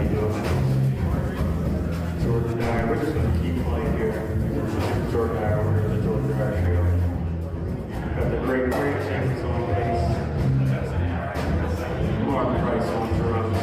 you doing? Georgia Guy. We're just going to keep playing here. Georgia Guy over here, the Georgia Guy Trio. Got the great chances on base. Mark Price on drums.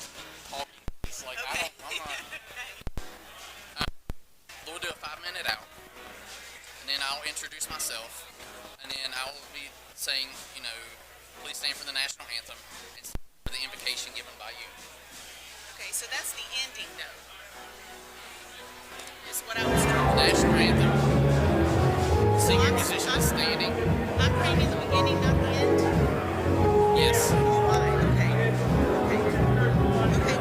just talking. It's like, Okay. I'm not. We'll do a 5-minute out, and then I'll introduce myself, and then I will be saying, please stand for the national anthem and for the invocation given by you. Okay, so that's the ending note. Is what I was told. The national anthem. Senior I'm- musician is standing. I'm playing in the beginning, not the end. Yes. Oh my. Okay. Okay.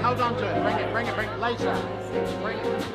Hold on to it. Bring it later. Bring it.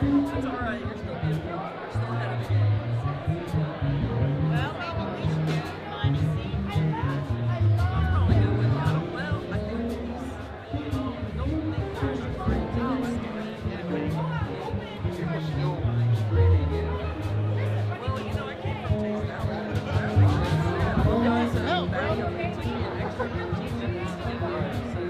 That's all right. You're still beautiful. You're still ahead of the game. Well, maybe we should go find a seat. I'll probably go with you. Well, I think he's. Don't think there's a great deal. Well, you know, I can't taste that one. It's a bag of it took me an extra 15 minutes to get there. So.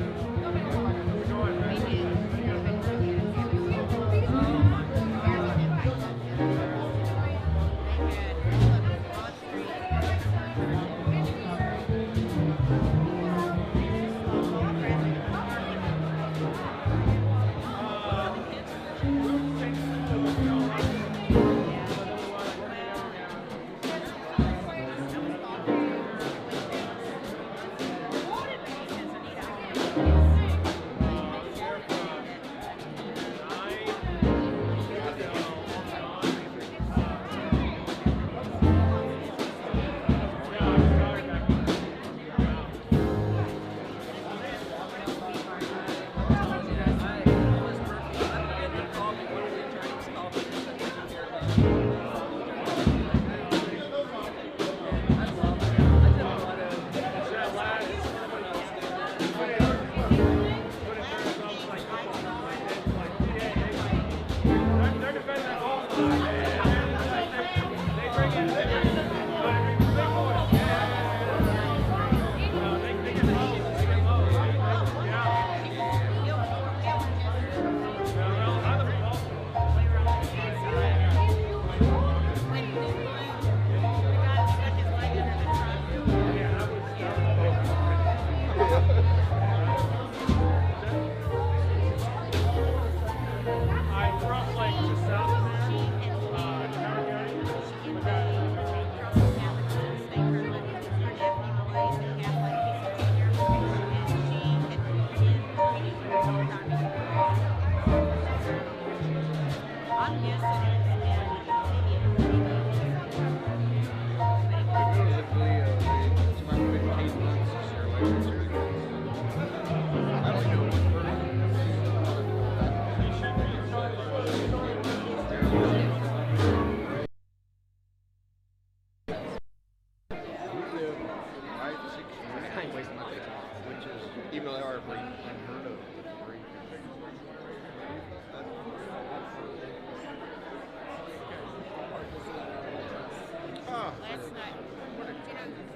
Last night, do you know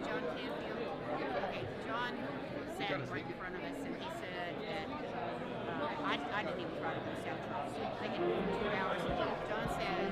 John Canfield? Okay, John sat right in front of us and he said that I didn't even try to go South Charles. They had 2 hours. John said,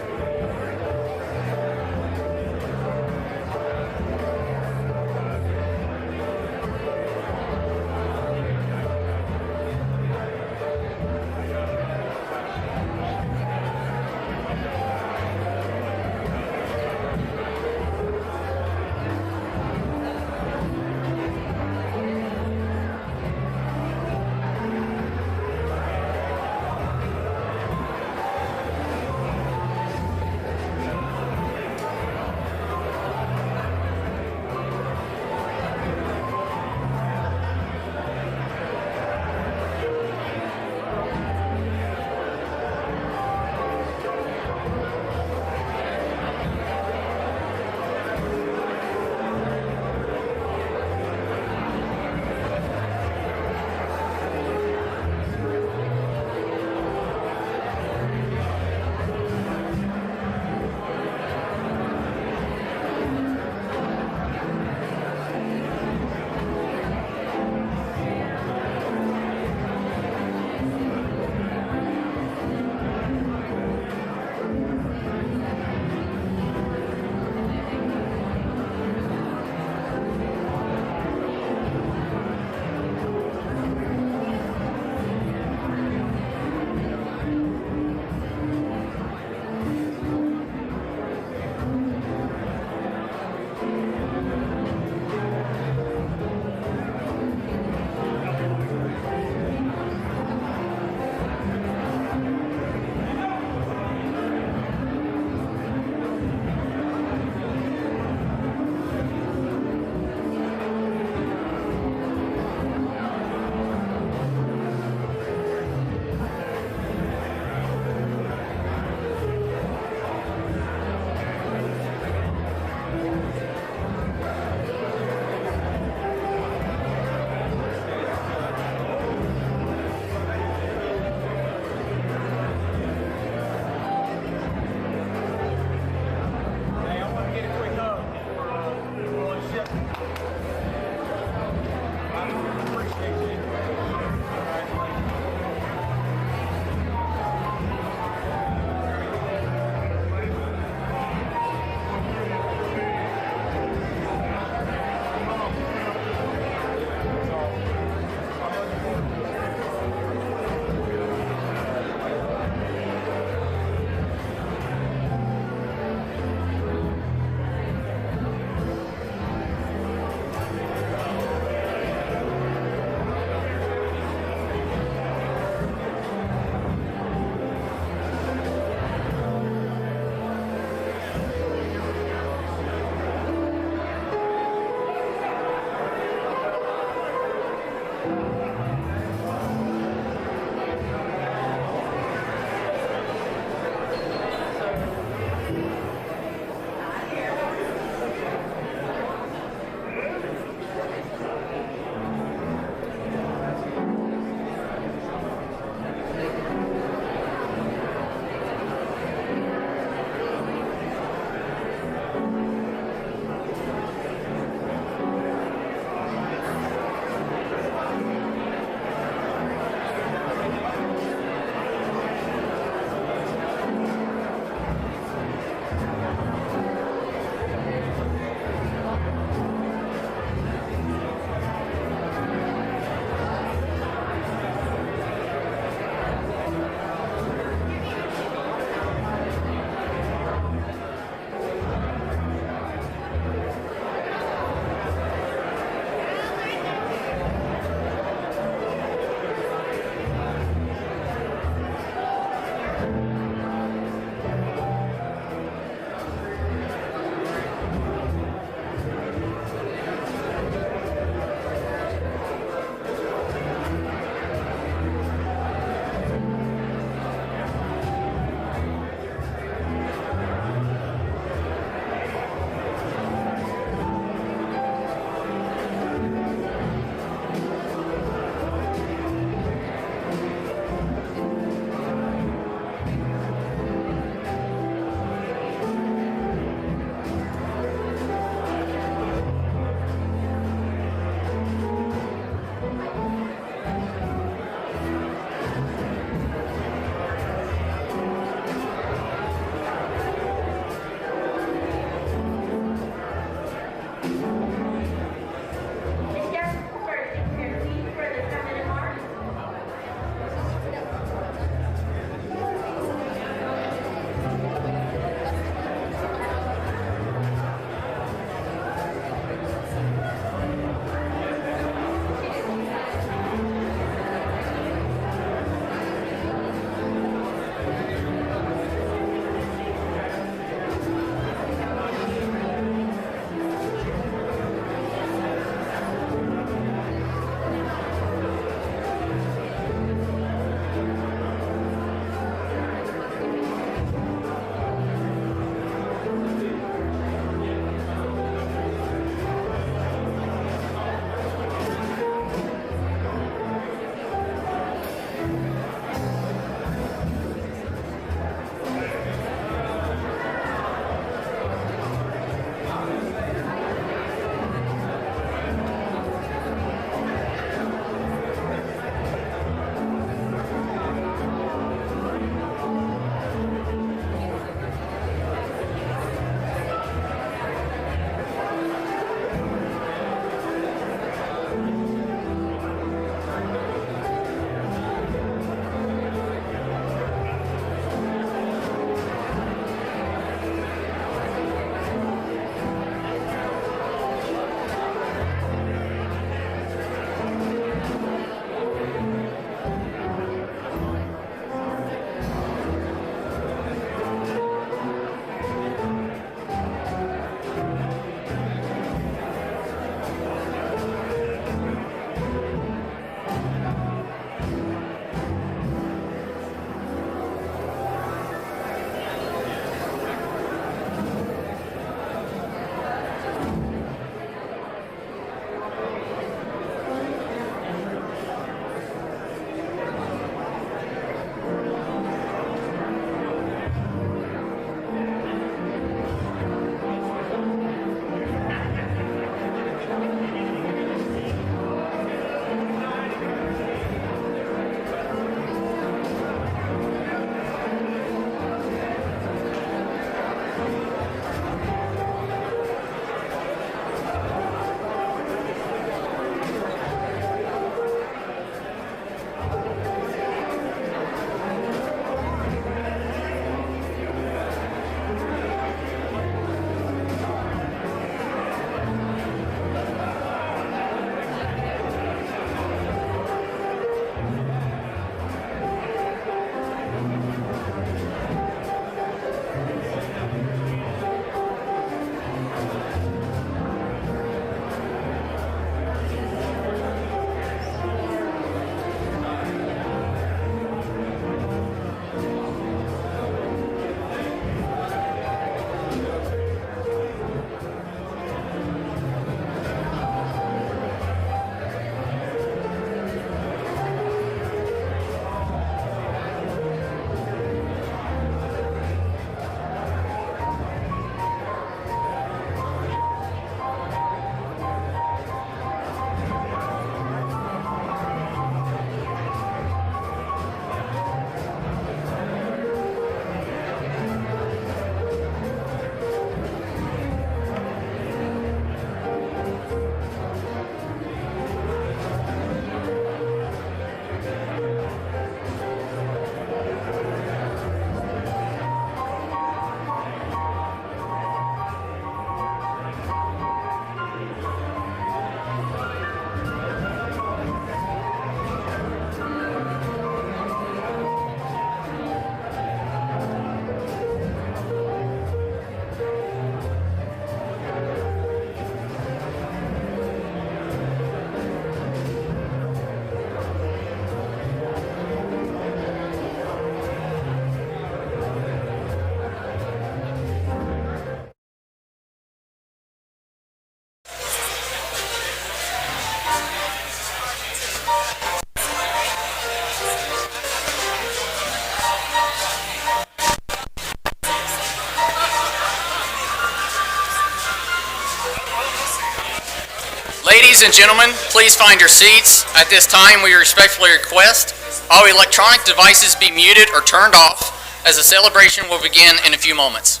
Ladies and gentlemen, please find your seats. At this time, we respectfully request all electronic devices be muted or turned off, as the celebration will begin in a few moments.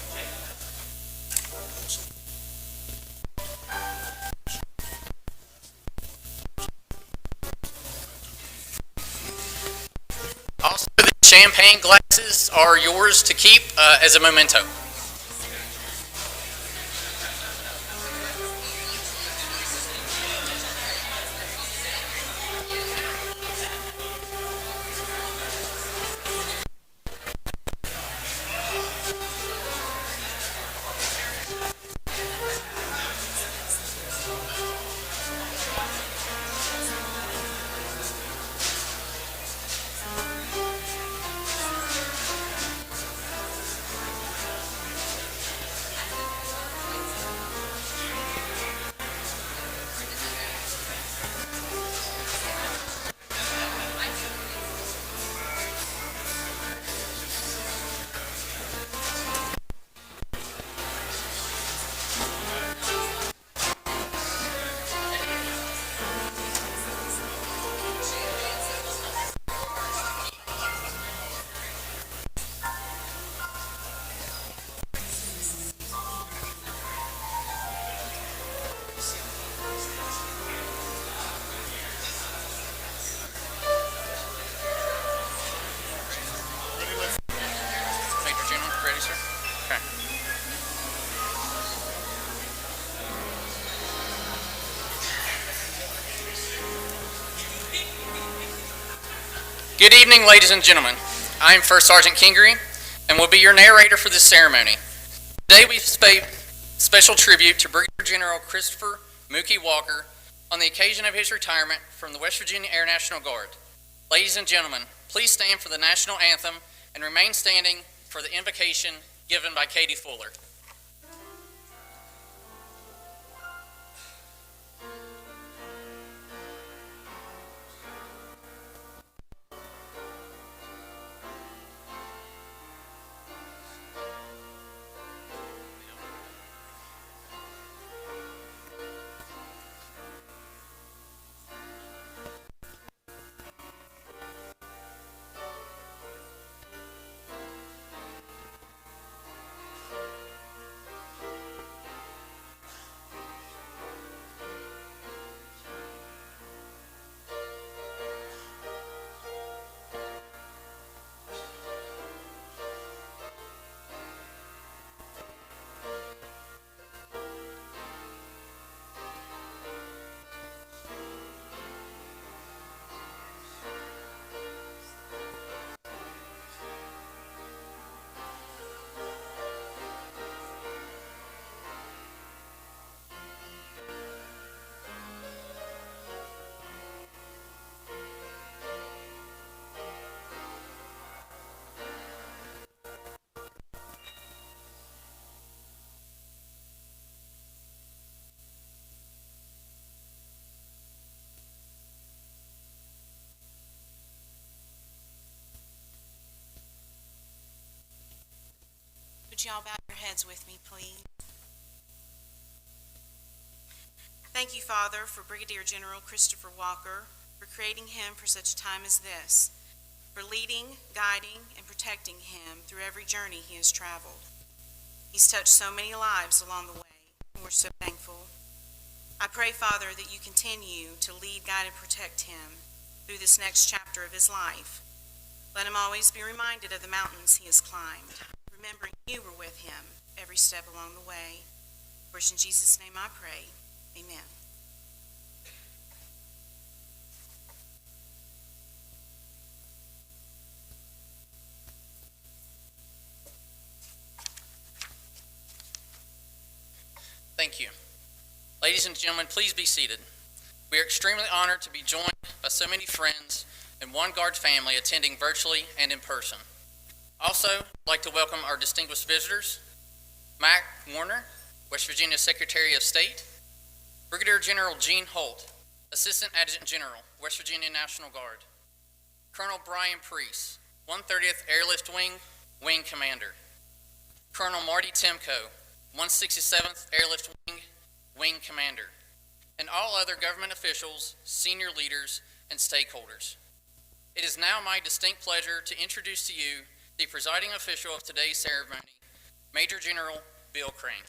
Also, the champagne glasses are yours to keep as a memento. Major General, ready, sir? Okay. Good evening, ladies and gentlemen. I am First Sergeant Kingery and will be your narrator for this ceremony. Today we pay special tribute to Brigadier General Christopher Mookie Walker on the occasion of his retirement from the West Virginia Air National Guard. Ladies and gentlemen, please stand for the national anthem and remain standing for the invocation given by Katie Fuller. Would y'all bow your heads with me, please? Thank you, Father, for Brigadier General Christopher Walker, for creating him for such a time as this, for leading, guiding, and protecting him through every journey he has traveled. He's touched so many lives along the way, and we're so thankful. I pray, Father, that you continue to lead, guide, and protect him through this next chapter of his life. Let him always be reminded of the mountains he has climbed, remembering you were with him every step along the way. For in Jesus' name I pray. Amen. Thank you. Ladies and gentlemen, please be seated. We are extremely honored to be joined by so many friends and one Guard family attending virtually and in person. Also, I'd like to welcome our distinguished visitors, Mac Warner, West Virginia Secretary of State, Brigadier General Gene Holt, Assistant Adjutant General, West Virginia National Guard, Colonel Brian Priest, 130th Airlift Wing, Wing Commander, Colonel Marty Timko, 167th Airlift Wing, Wing Commander, and all other government officials, senior leaders, and stakeholders. It is now my distinct pleasure to introduce to you the presiding official of today's ceremony, Major General Bill Crane.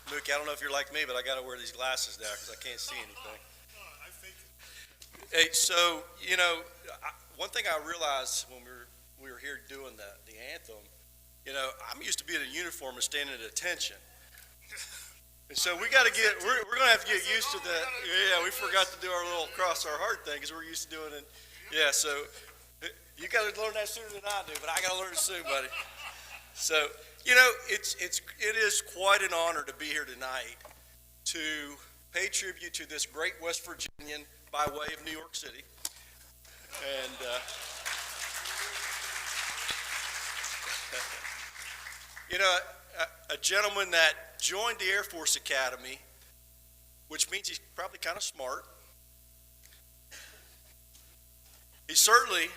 Mookie, I don't know if you're like me, but I got to wear these glasses now because I can't see anything. Hey, so, you know, one thing I realized when we were here doing the anthem, you know, I'm used to being in uniform and standing at attention. And so we're going to have to get used to that. Yeah, we forgot to do our little cross our heart thing because we're used to doing it. Yeah, so you got to learn that sooner than I do, but I got to learn it soon, buddy. So, you know, it is quite an honor to be here tonight to pay tribute to this great West Virginian by way of New York City. And you know, a gentleman that joined the Air Force Academy, which means he's probably kind of smart. He's certainly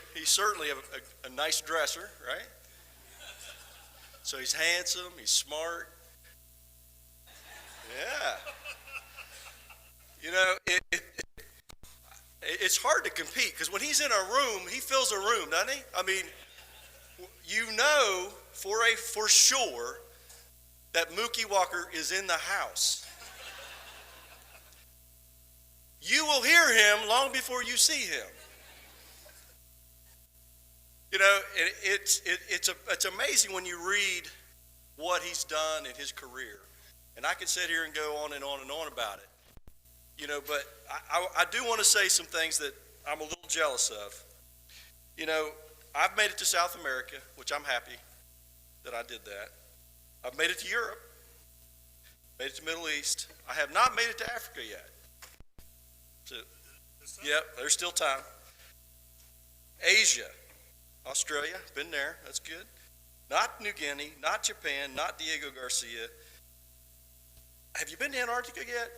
a nice dresser, right? So he's handsome, he's smart. Yeah. You know, it's hard to compete because when he's in a room, he fills a room, doesn't he? I mean, you know for sure that Mookie Walker is in the house. You will hear him long before you see him. You know, it's amazing when you read what he's done in his career. And I could sit here and go on and on and on about it. You know, but I do want to say some things that I'm a little jealous of. You know, I've made it to South America, which I'm happy that I did that. I've made it to Europe, made it to Middle East. I have not made it to Africa yet. So, yep, there's still time. Asia. Australia, been there, that's good. Not New Guinea, not Japan, not Diego Garcia. Have you been to Antarctica yet?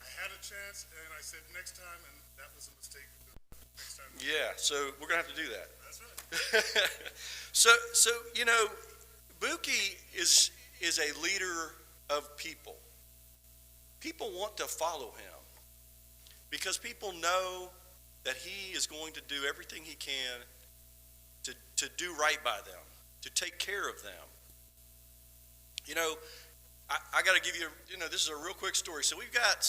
I had a chance, and I said next time, and that was a mistake. Next time. Yeah, so we're going to have to do that. That's right. So you know, Mookie is a leader of people. People want to follow him because people know that he is going to do everything he can to do right by them, to take care of them. You know, I got to give you, you know, this is a real quick story. So we've got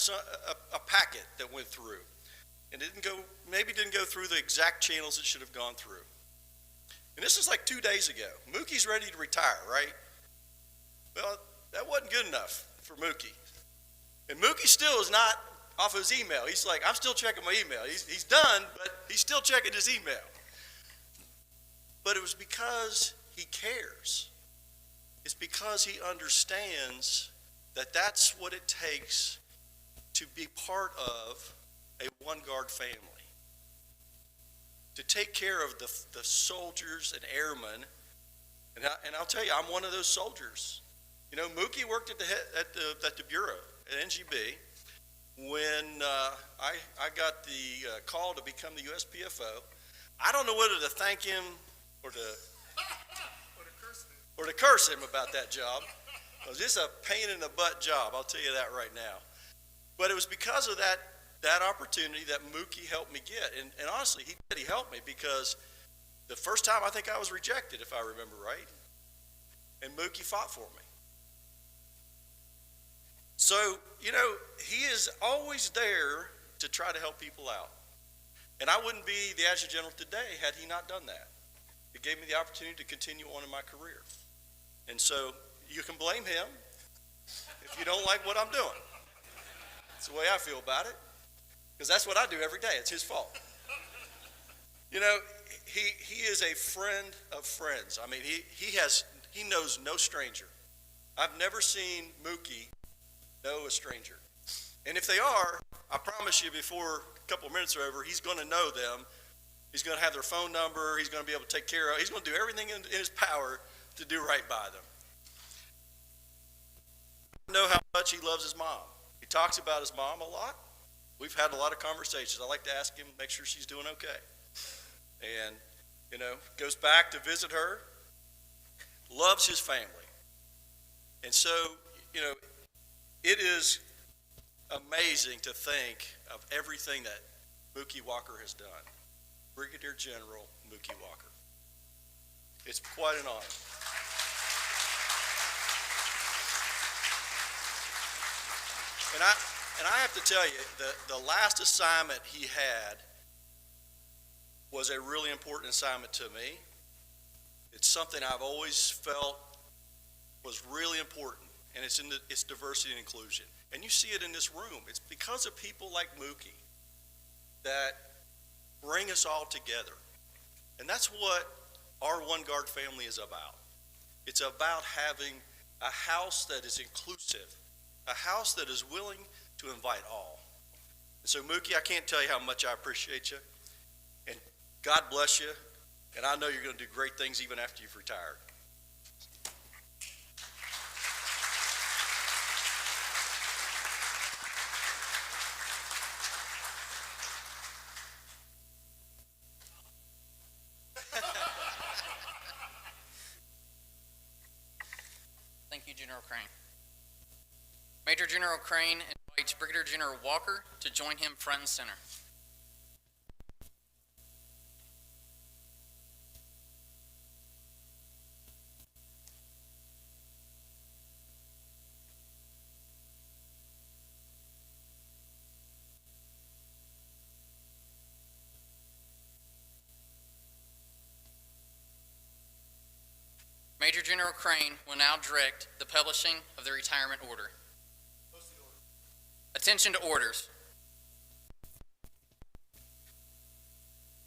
a packet that went through, and maybe didn't go through the exact channels it should have gone through. And this is like 2 days ago. Mookie's ready to retire, right? Well, that wasn't good enough for Mookie. And Mookie still is not off his email. He's like, I'm still checking my email. He's done, but he's still checking his email. But it was because he cares. It's because he understands that that's what it takes to be part of a one-guard family. To take care of the soldiers and airmen. And I'll tell you, I'm one of those soldiers. You know, Mookie worked at the bureau at NGB when I got the call to become the USPFO. I don't know whether to thank him or to curse him about that job. It was just a pain in the butt job, I'll tell you that right now. But it was because of that opportunity that Mookie helped me get. And honestly, he helped me because the first time I think I was rejected, if I remember right. And Mookie fought for me. So, you know, he is always there to try to help people out. And I wouldn't be the Adjutant General today had he not done that. It gave me the opportunity to continue on in my career. And so you can blame him if you don't like what I'm doing. That's the way I feel about it. Because that's what I do every day. It's his fault. You know, he is a friend of friends. I mean, he knows no stranger. I've never seen Mookie know a stranger. And if they are, I promise you before a couple of minutes are over, he's going to know them. He's going to have their phone number. He's going to be able to take care of it. He's going to do everything in his power to do right by them. I know how much he loves his mom. He talks about his mom a lot. We've had a lot of conversations. I like to ask him, make sure she's doing okay. And, you know, goes back to visit her loves his family. And so, you know, it is amazing to think of everything that Mookie Walker has done. Brigadier General Mookie Walker. It's quite an honor. And I have to tell you, the last assignment he had was a really important assignment to me. It's something I've always felt was really important, and it's diversity and inclusion. And you see it in this room. It's because of people like Mookie that bring us all together. And that's what our One Guard family is about. It's about having a house that is inclusive, a house that is willing to invite all. And so, Mookie, I can't tell you how much I appreciate you. And God bless you. And I know you're going to do great things even after you've retired. Thank you, General Crane. Major General Crane invites Brigadier General Walker to join him front and center. Major General Crane will now direct the publishing of the retirement order. Attention to orders.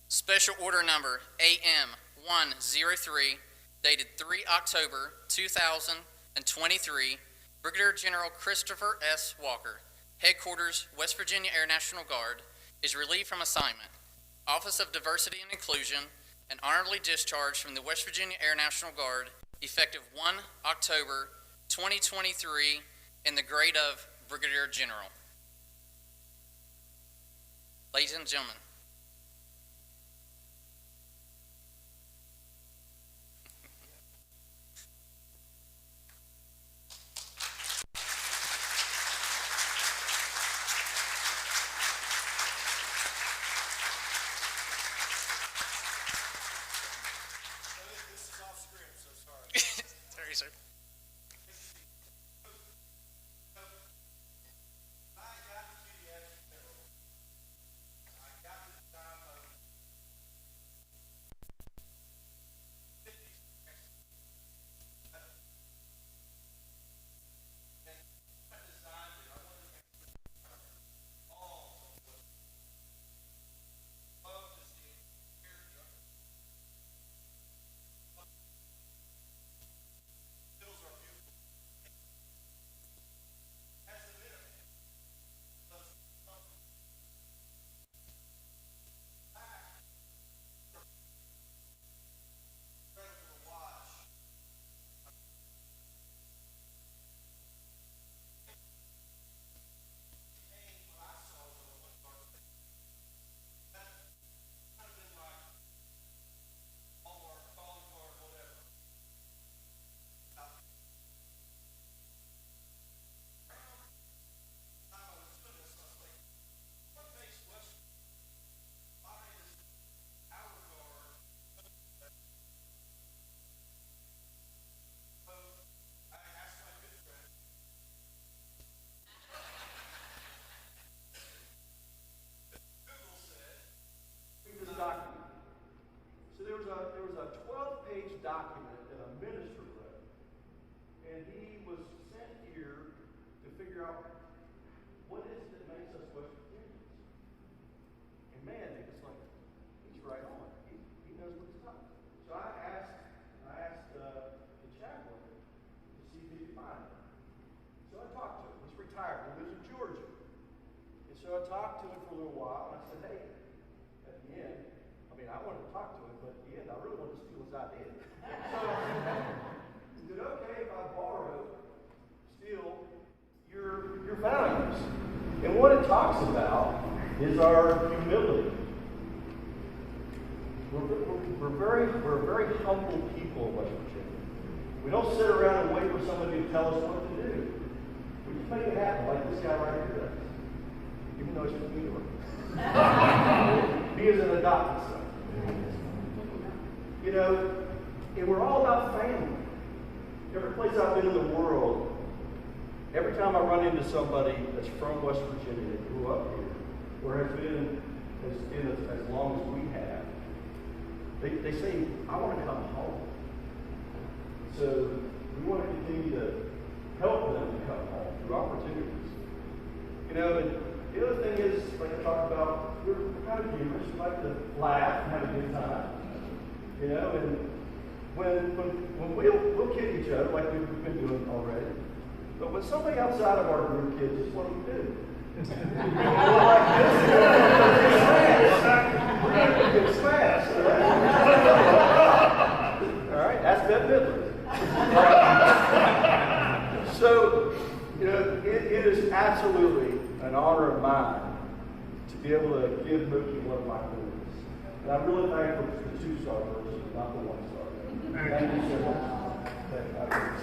Special order number AM-103, dated 3 October 2023, Brigadier General Christopher S. Walker, Headquarters, West Virginia Air National Guard, is relieved from assignment, Office of Diversity and Inclusion, and honorably discharged from the West Virginia Air National Guard, effective 1 October 2023, in the grade of Brigadier General. Ladies and gentlemen, This is off script, so sorry. sorry, sir. document that a minister wrote. And he was sent here to figure out what is it that makes us West Virginians. And man, it's like, he's right on. He knows what he's talking about. So I asked the chaplain to see if he could find him. So I talked to him. He's retired. He lives in Georgia. And so I talked to him for a little while, and I said, hey, at the end, I wanted to talk to him, but at the end, I really wanted to steal his idea. So he said, okay, if I steal your values. And what it talks about is our humility. We're a very humble people in West Virginia. We don't sit around and wait for somebody to tell us what to do. We just make it happen, like this guy right here does. Even though he's from New York. He is an adopted son. You know, and we're all about family. Every place I've been in the world, every time I run into somebody that's from West Virginia that grew up here, or has been as long as we have, they say, I want to come home. So we want to continue to help them to come home through opportunities. You know, and the other thing is, like I talked about, we're kind of humorous. We like to laugh and have a good time. You know, and when we'll kid each other like we've been doing already, but when somebody outside of our group kids us, what do we do? We're like this. We're going to get smashed. All right, that's Bette Midler. So, you know, it is absolutely an honor of mine to be able to give Mookie one of my awards. And I'm really thankful for the 2-star version, not the 1-star. Thank you so much. Thank you.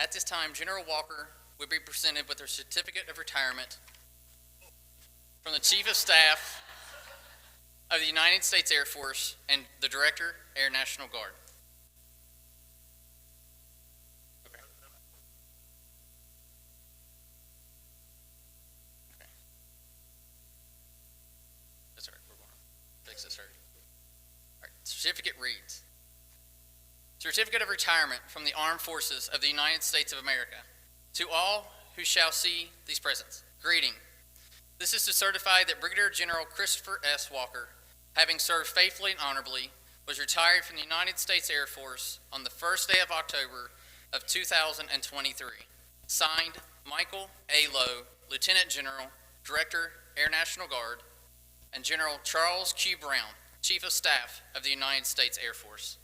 At this time, General Walker will be presented with her certificate of retirement from the Chief of Staff of the United States Air Force and the Director, Air National Guard. Okay. Okay. That's all right. We're going to fix this already. All right. Certificate reads, Certificate of Retirement from the Armed Forces of the United States of America. To all who shall see these presents, greeting. This is to certify that Brigadier General Christopher S. Walker, having served faithfully and honorably, was retired from the United States Air Force on the first day of October of 2023. Signed, Michael A. Lowe, Lieutenant General, Director, Air National Guard, and General Charles Q. Brown, Chief of Staff of the United States Air Force.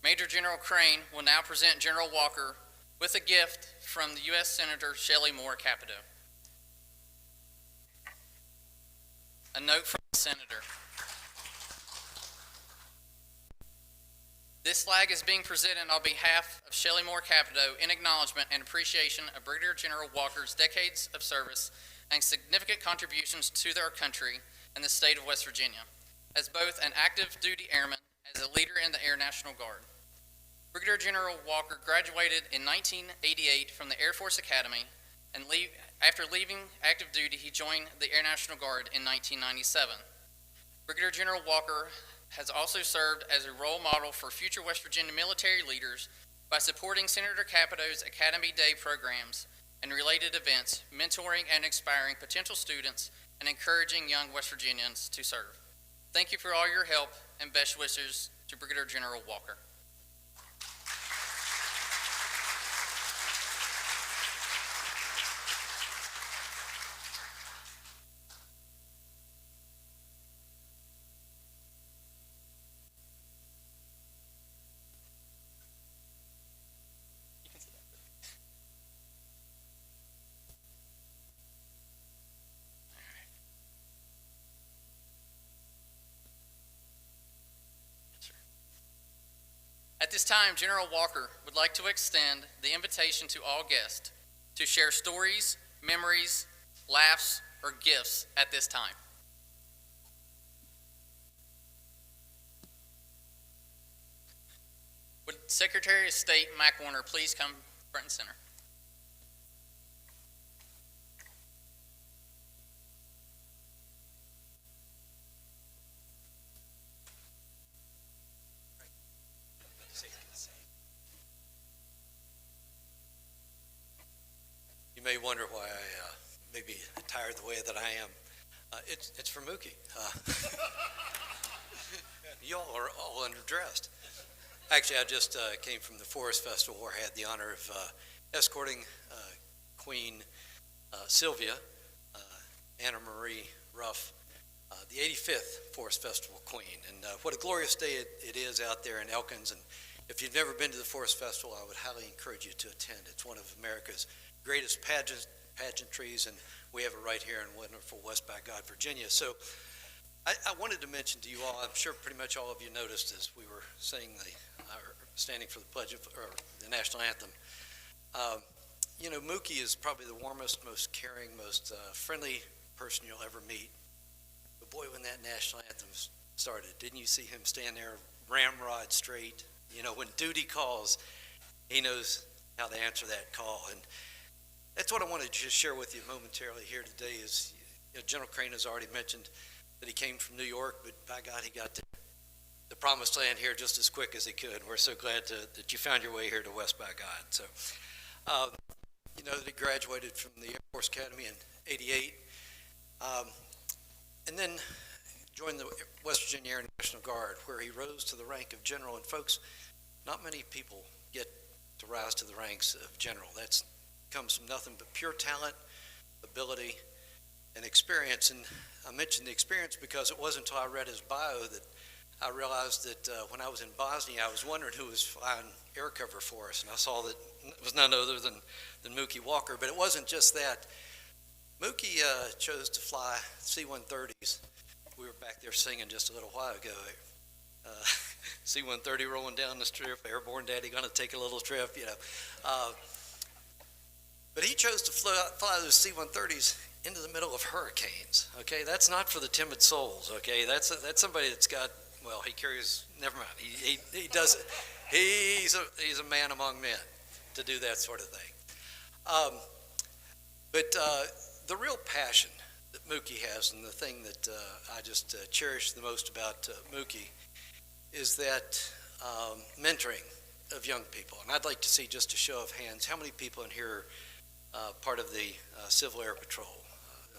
Major General Crane will now present General Walker with a gift from the U.S. Senator Shelley Moore Capito. A note from the Senator. This flag is being presented on behalf of Shelley Moore Capito in acknowledgement and appreciation of Brigadier General Walker's decades of service and significant contributions to our country and the state of West Virginia, as both an active duty airman and as a leader in the Air National Guard. Brigadier General Walker graduated in 1988 from the Air Force Academy, and after leaving active duty, he joined the Air National Guard in 1997. Brigadier General Walker has also served as a role model for future West Virginia military leaders by supporting Senator Capito's Academy Day programs and related events, mentoring and inspiring potential students, and encouraging young West Virginians to serve. Thank you for all your help, and best wishes to Brigadier General Walker. At this time, General Walker would like to extend the invitation to all guests to share stories, memories, laughs, or gifts at this time. Would Secretary of State Mac Warner please come front and center? You may wonder why I may be attired the way that I am. It's for Mookie. Y'all are all underdressed. Actually, I just came from the Forest Festival where I had the honor of escorting Queen Sylvia, Anna Marie rough, the 85th Forest Festival Queen. And what a glorious day it is out there in Elkins. And if you've never been to the Forest Festival, I would highly encourage you to attend. It's one of America's greatest pageantries, and we have it right here in wonderful West by God, Virginia. So I wanted to mention to you all, I'm sure pretty much all of you noticed as we were saying standing for the pledge of, or the national anthem. You know, Mookie is probably the warmest, most caring, most friendly person you'll ever meet. But boy, when that national anthem started, didn't you see him stand there ramrod straight? You know, when duty calls, he knows how to answer that call. And that's what I wanted to just share with you momentarily here today is, you know, General Crane has already mentioned that he came from New York, but by God, he got to the promised land here just as quick as he could. We're so glad that you found your way here to West by God. So, you know that he graduated from the Air Force Academy in '88, and then joined the West Virginia Air National Guard, where he rose to the rank of general. And folks, not many people get to rise to the ranks of general. That comes from nothing but pure talent, ability, and experience. And I mentioned the experience because it wasn't until I read his bio that I realized that when I was in Bosnia, I was wondering who was flying air cover for us, and I saw that it was none other than Mookie Walker. But it wasn't just that. Mookie chose to fly C-130s. We were back there singing just a little while ago. C-130 rolling down the strip, airborne daddy gonna take a little trip, you know. But he chose to fly those C-130s into the middle of hurricanes. Okay, that's not for the timid souls. Okay, that's somebody that's got. Well, he carries. Never mind. He does it. He's a man among men to do that sort of thing. But the real passion that Mookie has, and the thing that I just cherish the most about Mookie, is that mentoring of young people. And I'd like to see just a show of hands. How many people in here are part of the Civil Air Patrol?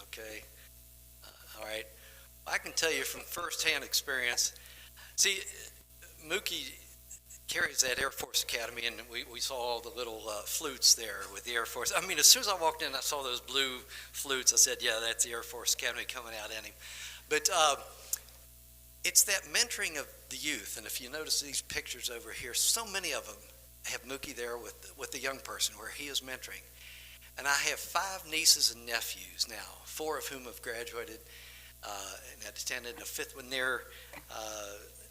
Okay. All right. I can tell you from firsthand experience. See, Mookie carries that Air Force Academy, and we saw all the little flutes there with the Air Force. I mean, as soon as I walked in, I saw those blue flutes. I said, yeah, that's the Air Force Academy coming out in him. But it's that mentoring of the youth. And if you notice these pictures over here, so many of them have Mookie there with the young person where he is mentoring. And I have 5 nieces and nephews now, 4 of whom have graduated and attended, and a 5th one there,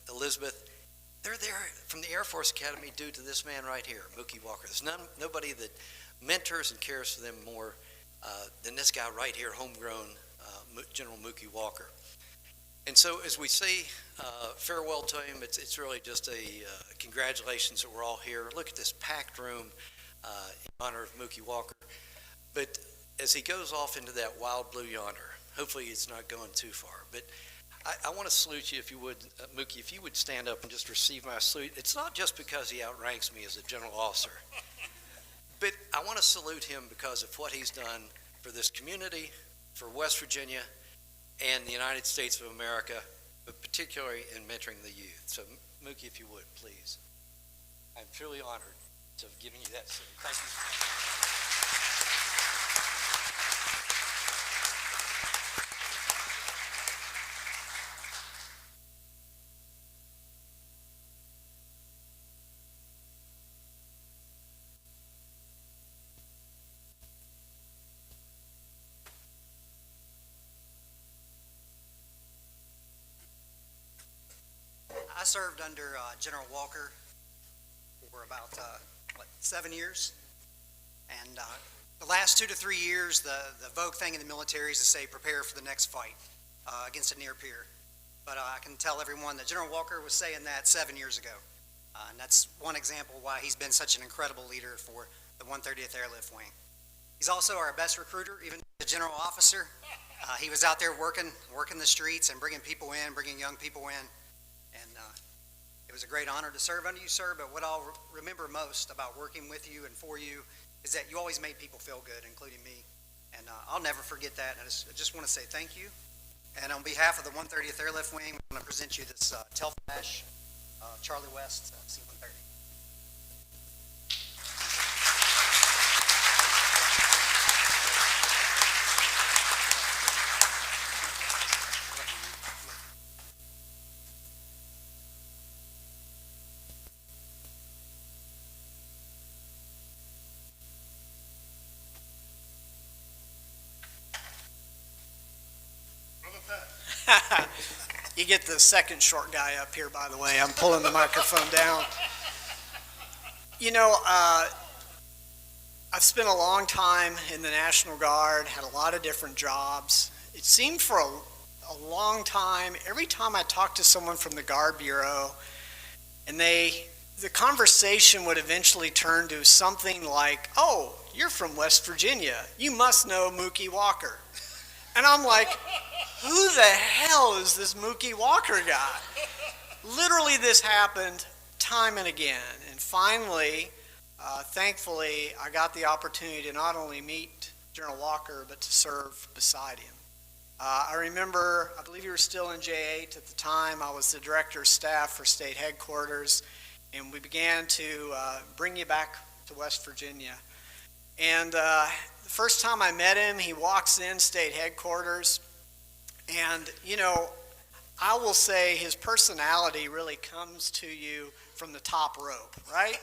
Elizabeth. They're there from the Air Force Academy due to this man right here, Mookie Walker. There's nobody that mentors and cares for them more than this guy right here, homegrown General Mookie Walker. And so as we say farewell to him, it's really just a congratulations that we're all here. Look at this packed room in honor of Mookie Walker. But as he goes off into that wild blue yonder, hopefully it's not going too far. But I want to salute you, if you would, Mookie, if you would stand up and just receive my salute. It's not just because he outranks me as a general officer, but I want to salute him because of what he's done for this community, for West Virginia, and the United States of America, but particularly in mentoring the youth. So, Mookie, if you would, please. I'm truly honored to have given you that salute. Thank you. I served under General Walker for about 7 years, and the last 2 to 3 years, the vogue thing in the military is to say prepare for the next fight against a near peer. But I can tell everyone that General Walker was saying that 7 years ago, and that's one example why he's been such an incredible leader for the 130th Airlift Wing. He's also our best recruiter, even the general officer. He was out there working the streets and bringing people in, bringing young people in. And it was a great honor to serve under you, sir, but what I'll remember most about working with you and for you is that you always made people feel good, including me. And I'll never forget that. And I just want to say thank you. And on behalf of the 130th Airlift Wing, we're going to present you this Telflash Charlie West C-130. You get the second short guy up here, by the way. I'm pulling the microphone down. You know, I've spent a long time in the National Guard, had a lot of different jobs. It seemed for a long time, every time I talked to someone from the Guard Bureau, and the conversation would eventually turn to something like, oh, you're from West Virginia. You must know Mookie Walker. And I'm like, who the hell is this Mookie Walker guy? Literally, this happened time and again. And finally, thankfully, I got the opportunity to not only meet General Walker, but to serve beside him. I remember, I believe you were still in J8 at the time. I was the director of staff for state headquarters, and we began to bring you back to West Virginia. And the first time I met him, he walks in state headquarters, and, you know, I will say his personality really comes to you from the top rope, right?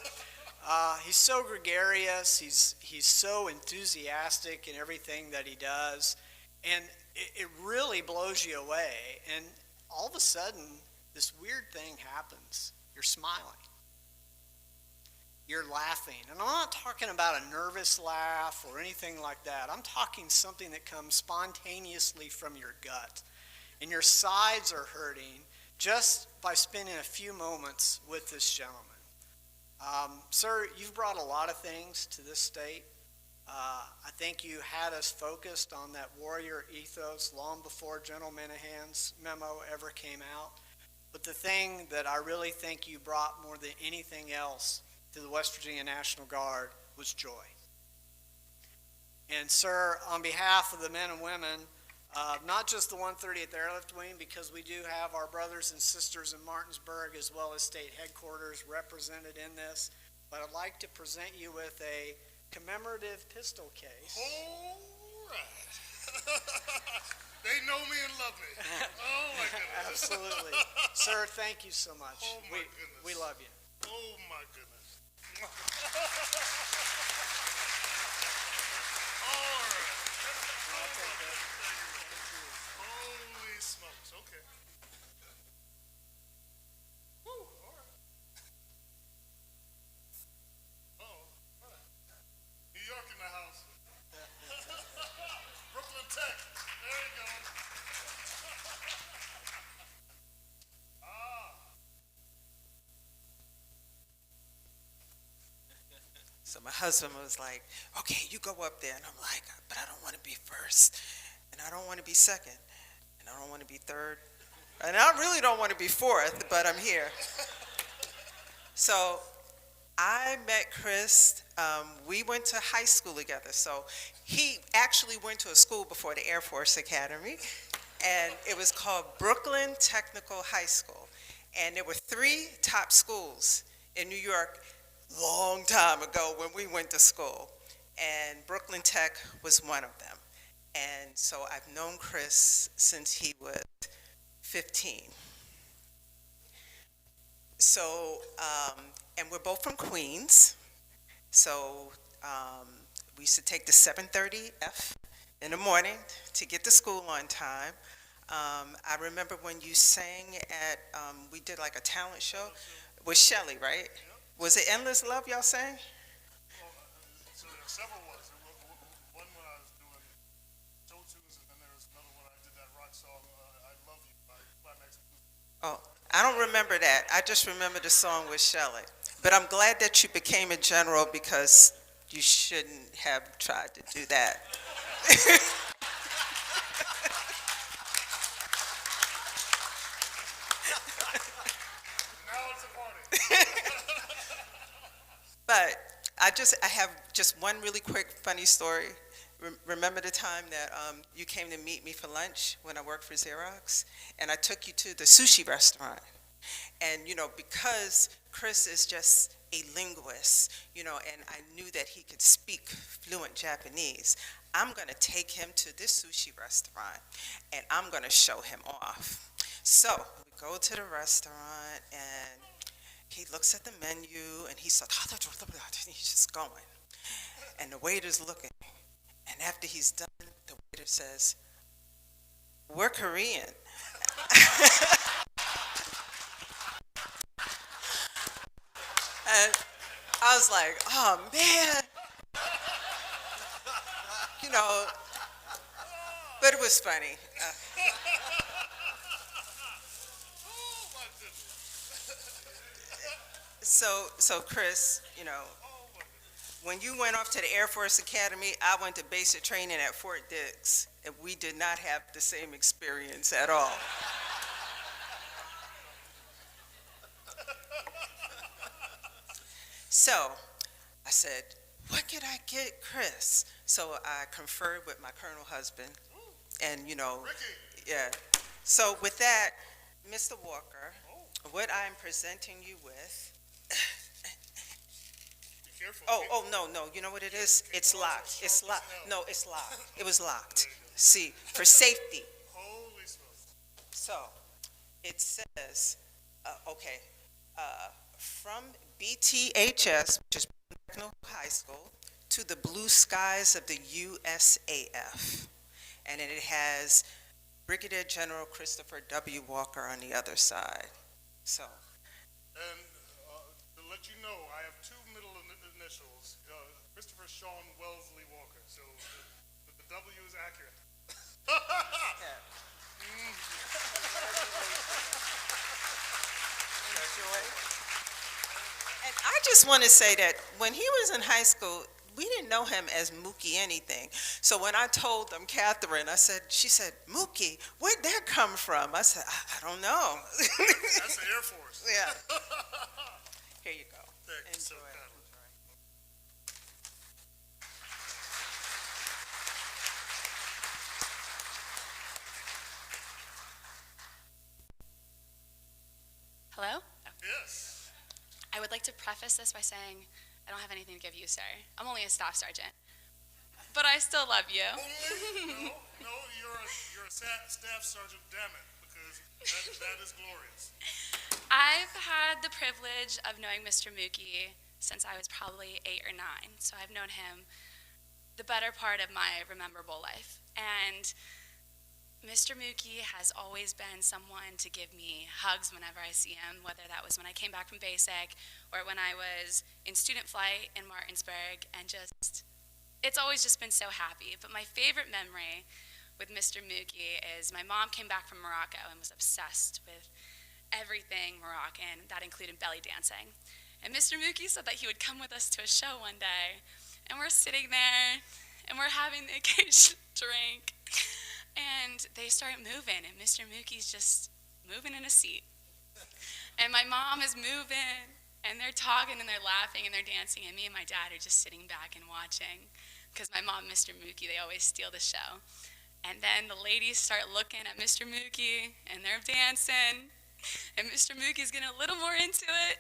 He's so gregarious, he's so enthusiastic in everything that he does, and it really blows you away. And all of a sudden, this weird thing happens. You're smiling. You're laughing. And I'm not talking about a nervous laugh or anything like that. I'm talking something that comes spontaneously from your gut. And your sides are hurting just by spending a few moments with this gentleman. Sir, you've brought a lot of things to this state. I think you had us focused on that warrior ethos long before General Minahan's memo ever came out. But the thing that I really think you brought more than anything else to the West Virginia National Guard was joy. And sir, on behalf of the men and women, not just the 130th Airlift Wing, because we do have our brothers and sisters in Martinsburg as well as state headquarters represented in this, but I'd like to present you with a commemorative pistol case. All right. They know me and love me. Oh, my goodness. Absolutely. Sir, thank you so much. Oh, my goodness. We love you. Oh, my goodness. All right. I'll take that. Holy smokes. Okay. Woo. All right. Oh, all right. New York in the house. Brooklyn Tech. There you go. So my husband was like, okay, you go up there. And I'm like, but I don't want to be first. And I don't want to be second. And I don't want to be third. And I really don't want to be fourth, but I'm here. So I met Chris. We went to high school together. So he actually went to a school before the Air Force Academy. And it was called Brooklyn Technical High School. And there were 3 top schools in New York long time ago when we went to school, and Brooklyn Tech was one of them. And so I've known Chris since he was 15. So, and we're both from Queens, so we used to take the 7:30 F in the morning to get to school on time. I remember when you sang at, we did like a talent show with Shelley, right? Was it Endless Love y'all sang? So there are several ones. One when I was doing Show Tunes, and then there was another one I did that rock song, I Love You by Climax. Oh, I don't remember that. I just remember the song with Shelley. But I'm glad that you became a general because you shouldn't have tried to do that. Now it's a party. But I have just one really quick funny story. Remember the time that you came to meet me for lunch when I worked for Xerox, and I took you to the sushi restaurant. And, you know, because Chris is just a linguist, you know, and I knew that he could speak fluent Japanese, I'm going to take him to this sushi restaurant, and I'm going to show him off. So we go to the restaurant, and he looks at the menu, and he's like, he's just going. And the waiter's looking. And after he's done, the waiter says, "We're Korean." And I was like, oh man, you know, but it was funny. So Chris, you know, when you went off to the Air Force Academy, I went to basic training at Fort Dix, and we did not have the same experience at all. So I said, what could I get Chris? So I conferred with my colonel husband, and you know, yeah. So with that, Mr. Walker, what I'm presenting you with. Be careful. Oh, no, you know what it is? It's locked. It's locked. No, it's locked. It was locked. See, for safety. Holy smokes. So, it says, from BTHS, which is Technical High School, to the blue skies of the USAF. And it has Brigadier General Christopher W. Walker on the other side. So, And to let you know, I have two middle initials, Christopher Sean Wellesley Walker. So the W is accurate. and I just want to say that when he was in high school, we didn't know him as Mookie anything. So when I told them, Catherine, she said, Mookie, where'd that come from? I said, I don't know. That's the Air Force. Yeah. Here you go. Thank you so Enjoy. kindly. Hello? Yes. I would like to preface this by saying I don't have anything to give you, sir. I'm only a staff sergeant. But I still love you. No, you're a staff sergeant, damn it, because that is glorious. I've had the privilege of knowing Mr. Mookie since I was probably 8 or 9, so I've known him the better part of my rememberable life. And Mr. Mookie has always been someone to give me hugs whenever I see him, whether that was when I came back from basic or when I was in student flight in Martinsburg, and just, it's always just been so happy. But my favorite memory with Mr. Mookie is my mom came back from Morocco and was obsessed with everything Moroccan. That included belly dancing. And Mr. Mookie said that he would come with us to a show one day, and we're sitting there, and we're having the occasional drink, and they start moving, and Mr. Mookie's just moving in a seat. And my mom is moving, and they're talking, and they're laughing, and they're dancing, and me and my dad are just sitting back and watching, because my mom and Mr. Mookie, they always steal the show. And then the ladies start looking at Mr. Mookie, and they're dancing, and Mr. Mookie's getting a little more into it.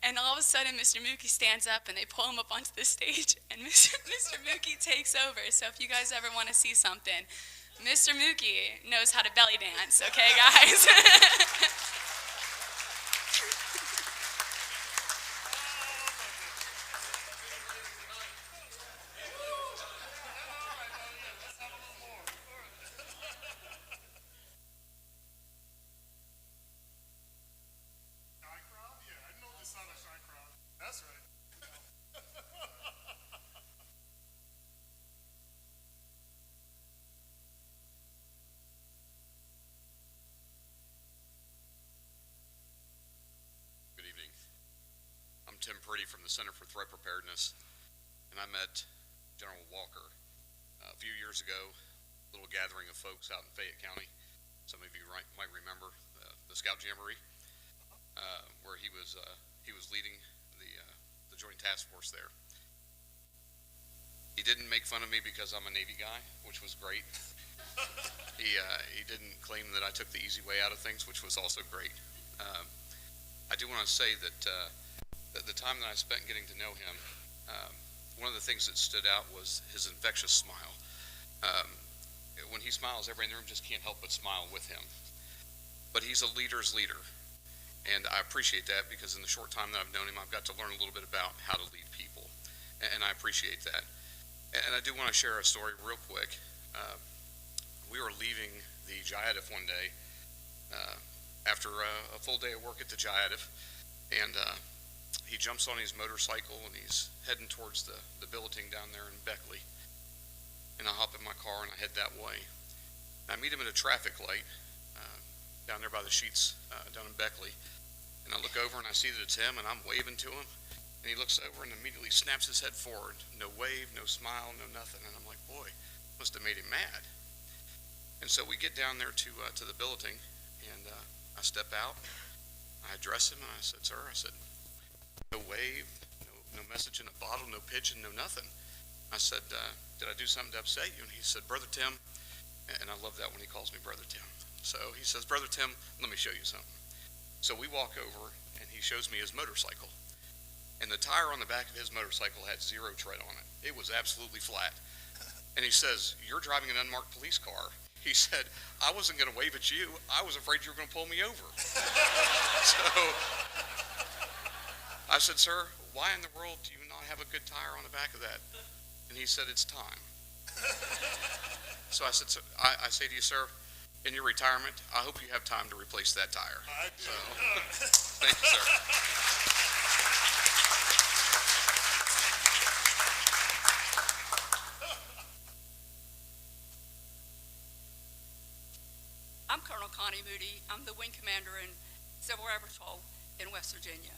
And all of a sudden, Mr. Mookie stands up, and they pull him up onto the stage, and Mr. Mookie takes over. So if you guys ever want to see something, Mr. Mookie knows how to belly dance, okay, guys? That's right. Good evening. I'm Tim Purdy from the Center for Threat Preparedness, and I met General Walker a few years ago, a little gathering of folks out in Fayette County. Some of you might remember the Scout Jamboree, where he was leading the Joint Task Force there. He didn't make fun of me because I'm a Navy guy, which was great. He didn't claim that I took the easy way out of things, which was also great. I do want to say that the time that I spent getting to know him, one of the things that stood out was his infectious smile. When he smiles, everybody in the room just can't help but smile with him. But he's a leader's leader, and I appreciate that because in the short time that I've known him, I've got to learn a little bit about how to lead people, and I appreciate that. And I do want to share a story real quick. We were leaving the JIADF one day, after a full day of work at the GIADF, and he jumps on his motorcycle and he's heading towards the billeting down there in Beckley. And I hop in my car and I head that way. And I meet him at a traffic light down there by the sheets down in Beckley. And I look over and I see that it's him, and I'm waving to him. And he looks over and immediately snaps his head forward. No wave, no smile, no nothing. And I'm like, boy, must have made him mad. And so we get down there to the billeting, and I step out. I address him, and I said, sir, I said, no wave, no message in a bottle, no pigeon, no nothing. I said, did I do something to upset you? And he said, Brother Tim, and I love that when he calls me Brother Tim. So he says, Brother Tim, let me show you something. So we walk over, and he shows me his motorcycle. And the tire on the back of his motorcycle had 0 tread on it. It was absolutely flat. And he says, you're driving an unmarked police car. He said, I wasn't going to wave at you. I was afraid you were going to pull me over. So I said, sir, why in the world do you not have a good tire on the back of that? And he said, it's time. So I said, so I say to you, sir, in your retirement, I hope you have time to replace that tire. So, thank you, sir. I'm Colonel Connie Moody. I'm the wing commander in Civil Air Patrol in West Virginia.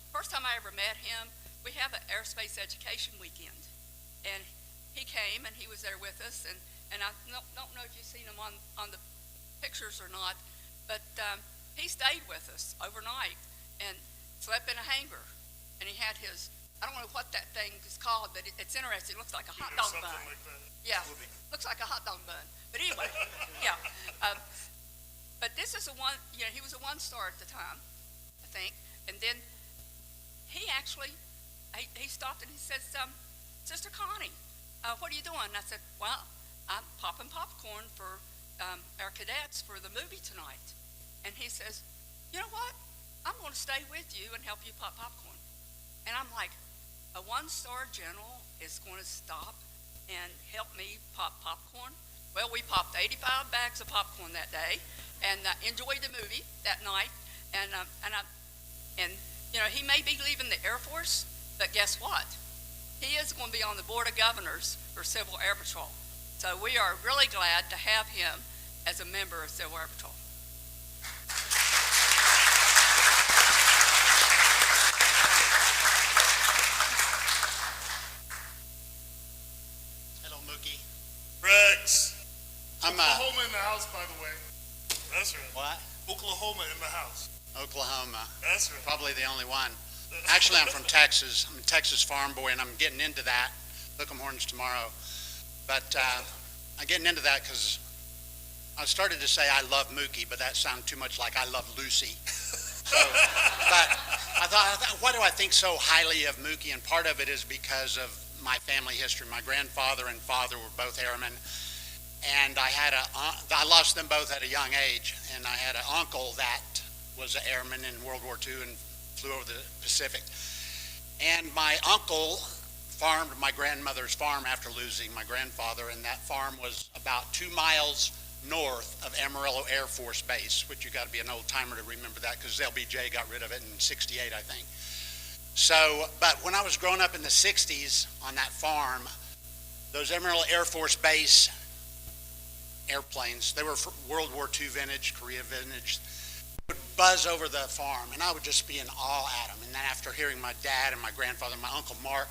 First time I ever met him, we have an airspace education weekend. And he came and he was there with us. And I don't know if you've seen him on the pictures or not, but he stayed with us overnight and slept in a hangar. And he had his, I don't know what that thing is called, but it's interesting. It looks like a hot dog bun. Like that. Yeah, looks like a hot dog bun. But anyway, yeah. But this is he was a 1-star at the time, I think. And then he actually, he stopped and he says, Sister Connie, what are you doing? And I said, well, I'm popping popcorn for our cadets for the movie tonight. And he says, you know what? I'm going to stay with you and help you pop popcorn. And I'm like, a 1-star general is going to stop and help me pop popcorn? Well, we popped 85 bags of popcorn that day and enjoyed the movie that night. And he may be leaving the Air Force, but guess what? He is going to be on the Board of Governors for Civil Air Patrol. So we are really glad to have him as a member of Civil Air Patrol. Hello, Mookie. Rex. I'm Oklahoma in the house, by the way. That's right. What? Oklahoma in the house. Oklahoma. That's right. Probably the only one. Actually, I'm from Texas. I'm a Texas farm boy, and I'm getting into that. Hook 'em horns tomorrow. But I'm getting into that because I started to say I love Mookie, but that sounded too much like I love Lucy. So, but I thought, what do I think so highly of Mookie? And part of it is because of my family history. My grandfather and father were both airmen, and I lost them both at a young age. And I had an uncle that was an airman in World War II and flew over the Pacific. And my uncle farmed my grandmother's farm after losing my grandfather, and that farm was about 2 miles north of Amarillo Air Force Base, which you got to be an old timer to remember that because LBJ got rid of it in '68, I think. So, but when I was growing up in the 60s on that farm, those Amarillo Air Force Base airplanes, they were World War II vintage, Korea vintage, would buzz over the farm, and I would just be in awe at them. And then after hearing my dad and my grandfather, my Uncle Mark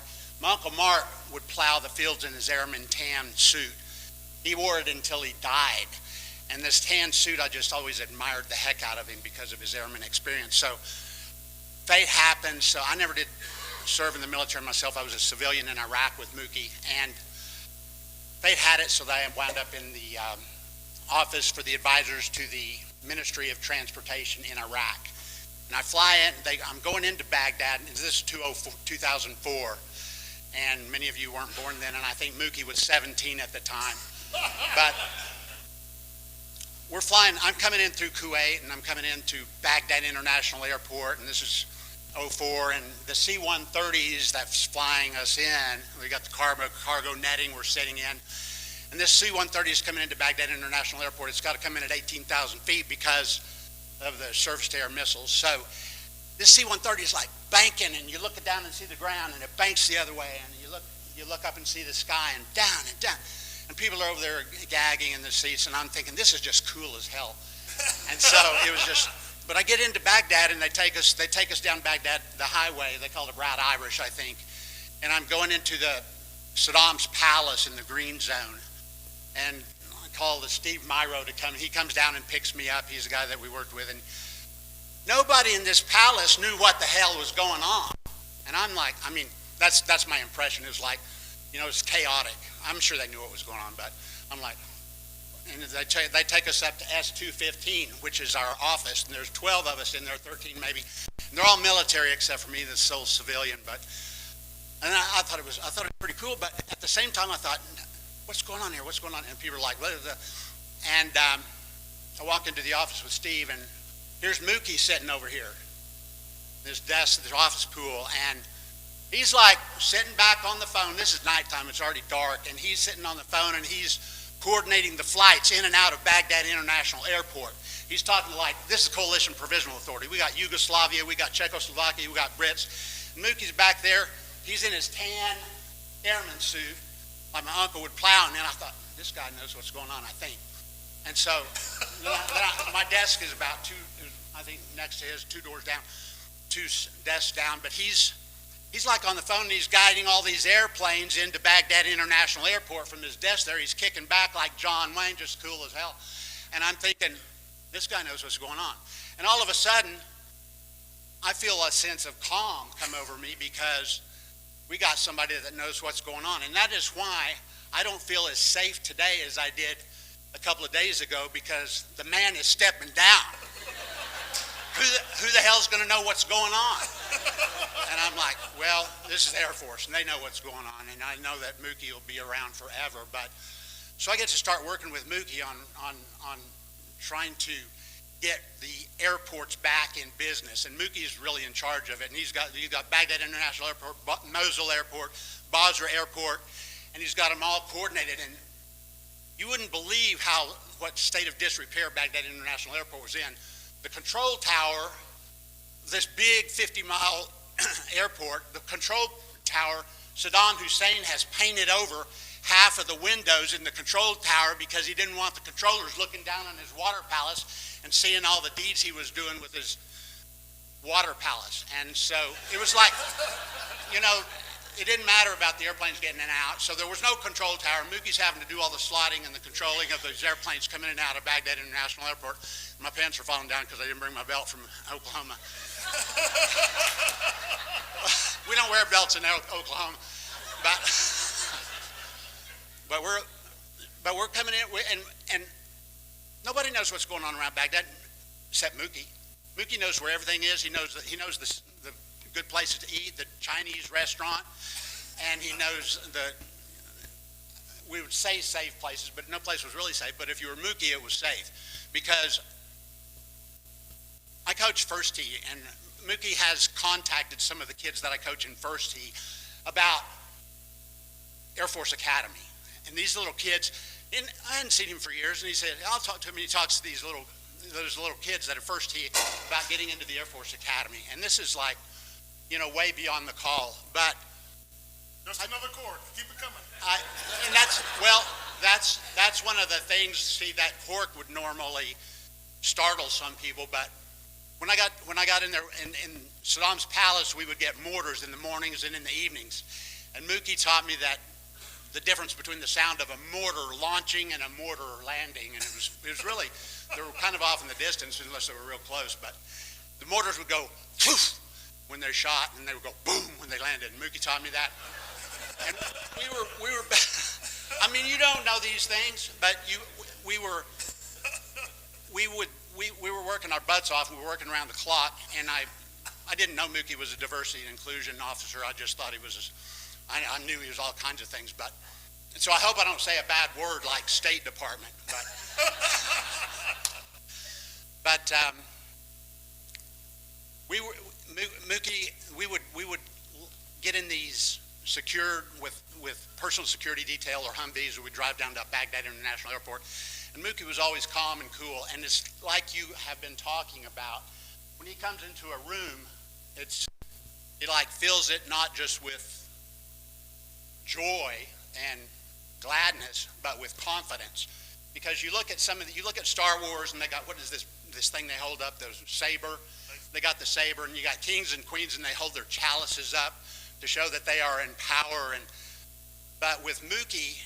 would plow the fields in his airman tan suit. He wore it until he died. And this tan suit, I just always admired the heck out of him because of his airman experience. So fate happened. So I never did serve in the military myself. I was a civilian in Iraq with Mookie. And fate had it so that I wound up in the office for the advisors to the Ministry of Transportation in Iraq. And I fly in, I'm going into Baghdad, and this is 2004. And many of you weren't born then, and I think Mookie was 17 at the time. But we're flying, I'm coming in through Kuwait, and I'm coming into Baghdad International Airport, and this is 04, and the C-130s that's flying us in, we got the cargo netting we're sitting in, And this C-130 is coming into Baghdad International Airport. It's got to come in at 18,000 feet because of the surface-to-air missiles. So this C-130 is like banking, and you look down and see the ground, and it banks the other way, and you look up and see the sky, and down and down. And people are over there gagging in the seats, and I'm thinking, this is just cool as hell. And so it was just, but I get into Baghdad, and they take us down Baghdad, the highway, they call it Route Irish, I think. And I'm going into the Saddam's palace in the green zone. And I call Steve Myro to come. He comes down and picks me up. He's the guy that we worked with. And nobody in this palace knew what the hell was going on. And I'm like, I mean, that's my impression. It was like, it's chaotic. I'm sure they knew what was going on, but I'm like, and they take us up to S-215, which is our office, and there's 12 of us in there, 13 maybe. And they're all military except for me, the sole civilian. And I thought it was pretty cool, but at the same time I thought, what's going on here? What's going on? And people were like, what is that? And I walked into the office with Steve, and here's Mookie sitting over here, this desk, this office pool, and he's like sitting back on the phone. This is nighttime, it's already dark, and he's sitting on the phone, and he's coordinating the flights in and out of Baghdad International Airport. He's talking like, this is Coalition Provisional Authority. We got Yugoslavia, we got Czechoslovakia, we got Brits. And Mookie's back there. He's in his tan airman suit, like my uncle would plow, and then I thought, this guy knows what's going on, I think. And so my desk is about I think next to his, 2 doors down, 2 desks down, but he's like on the phone, and he's guiding all these airplanes into Baghdad International Airport from his desk there. He's kicking back like John Wayne, just cool as hell. And I'm thinking, this guy knows what's going on. And all of a sudden, I feel a sense of calm come over me because we got somebody that knows what's going on. And that is why I don't feel as safe today as I did a couple of days ago, because the man is stepping down. Who the hell's going to know what's going on? And I'm like, well, this is the Air Force, and they know what's going on, and I know that Mookie will be around forever. But so I get to start working with Mookie on trying to get the airports back in business, and Mookie's really in charge of it. And he's got Baghdad International Airport, Mosul Airport, Basra Airport, and he's got them all coordinated. And you wouldn't believe what state of disrepair Baghdad International Airport was in. The control tower, this big 50-mile airport, the control tower, Saddam Hussein has painted over half of the windows in the control tower because he didn't want the controllers looking down on his water palace and seeing all the deeds he was doing with his water palace. And so it was like, it didn't matter about the airplanes getting in and out. So there was no control tower. Mookie's having to do all the slotting and the controlling of those airplanes coming in and out of Baghdad International Airport. My pants are falling down because I didn't bring my belt from Oklahoma. We don't wear belts in Oklahoma, but we're coming in, and nobody knows what's going on around Baghdad except Mookie. Mookie knows where everything is. He knows the good places to eat, the Chinese restaurant, and he knows we would say safe places, but no place was really safe. But if you were Mookie, it was safe, because I coach first tee, and Mookie has contacted some of the kids that I coach in first tee about Air Force Academy. And these little kids, and I hadn't seen him for years, and he said, I'll talk to him, and he talks to those little kids that are first tee about getting into the Air Force Academy. And this is like, way beyond the call. But just another chord. Keep it coming. And that's one of the things. See, that cork would normally startle some people, but when I got in there in Saddam's palace, we would get mortars in the mornings and in the evenings. And Mookie taught me that the difference between the sound of a mortar launching and a mortar landing, and it was really, they were kind of off in the distance unless they were real close, but the mortars would go poof when they're shot, and they would go boom when they landed. And Mookie taught me that. And we were I mean, you don't know these things, but we were working our butts off. We were working around the clock, and I didn't know Mookie was a diversity and inclusion officer. I just thought he was, I knew he was all kinds of things, but, so I hope I don't say a bad word like State Department, but Mookie, we would get in these secured with with personal security detail or Humvees, or we'd drive down to Baghdad International Airport. And Mookie was always calm and cool. And it's like you have been talking about. When he comes into a room, he like fills it not just with joy and gladness, but with confidence. Because you look at you look at Star Wars, and they got, what is this thing they hold up, those saber? They got the saber, and you got kings and queens, and they hold their chalices up to show that they are in power. But with Mookie,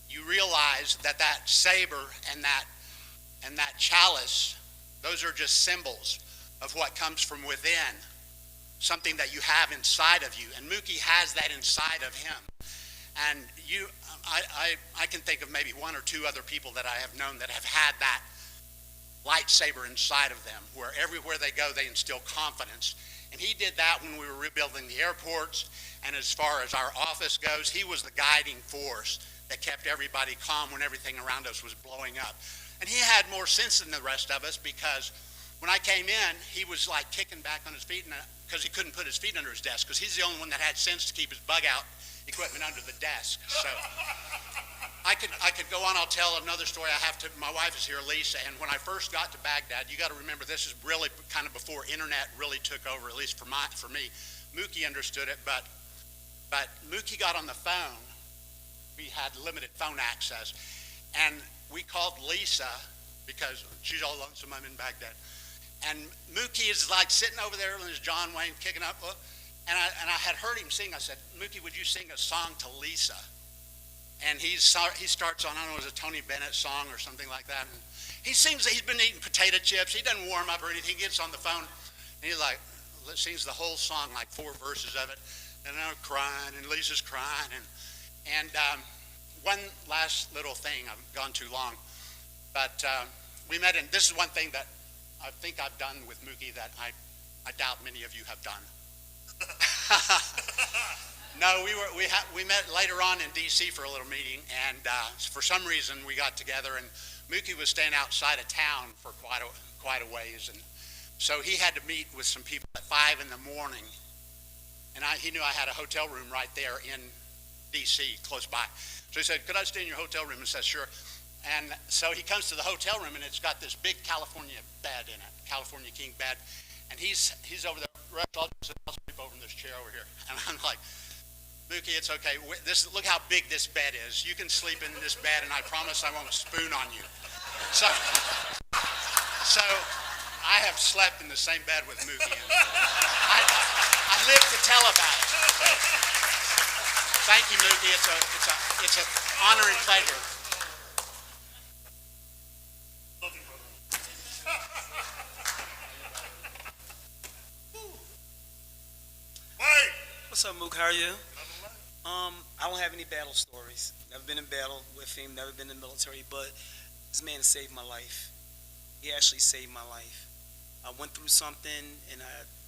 you realize that that saber and that chalice, those are just symbols of what comes from within, something that you have inside of you. And Mookie has that inside of him. And I can think of maybe one or two other people that I have known that have had that lightsaber inside of them, where everywhere they go, they instill confidence. And he did that when we were rebuilding the airports. And as far as our office goes, he was the guiding force that kept everybody calm when everything around us was blowing up. And he had more sense than the rest of us, because when I came in, he was like kicking back on his feet because he couldn't put his feet under his desk, because he's the only one that had sense to keep his bug out equipment under the desk. So I could go on. I'll tell another story. My wife is here, Lisa, and when I first got to Baghdad, you got to remember, this is really kind of before internet really took over, at least for me. Mookie understood it, but Mookie got on the phone. We had limited phone access, and we called Lisa because she's all lonesome. I'm in Baghdad, and Mookie is like sitting over there, and there's John Wayne kicking up, and I had heard him sing. I said, Mookie, would you sing a song to Lisa? And he starts on, I don't know, it was a Tony Bennett song or something like that. And he sings, he's been eating potato chips. He doesn't warm up or anything. He gets on the phone, and he like sings the whole song, like 4 verses of it. And I'm crying, and Lisa's crying. And one last little thing, I've gone too long. But we met, and this is one thing that I think I've done with Mookie that I doubt many of you have done. No, we met later on in D.C. for a little meeting, and for some reason we got together, and Mookie was staying outside of town for quite a ways, and so he had to meet with some people at 5 in the morning, and he knew I had a hotel room right there in D.C. close by. So he said, could I stay in your hotel room? And I said, sure. And so he comes to the hotel room, and it's got this big California bed in it, California king bed, and he's over there. I'll sleep over in this chair over here. And I'm like, Mookie, it's okay. Look how big this bed is. You can sleep in this bed, and I promise I won't spoon on you. So I have slept in the same bed with Mookie. And I live to tell about it. Thank you, Mookie. It's an honor and pleasure. What's up, Mook? How are you? I don't have any battle stories. Never been in battle with him, never been in the military, but this man saved my life. He actually saved my life. I went through something, and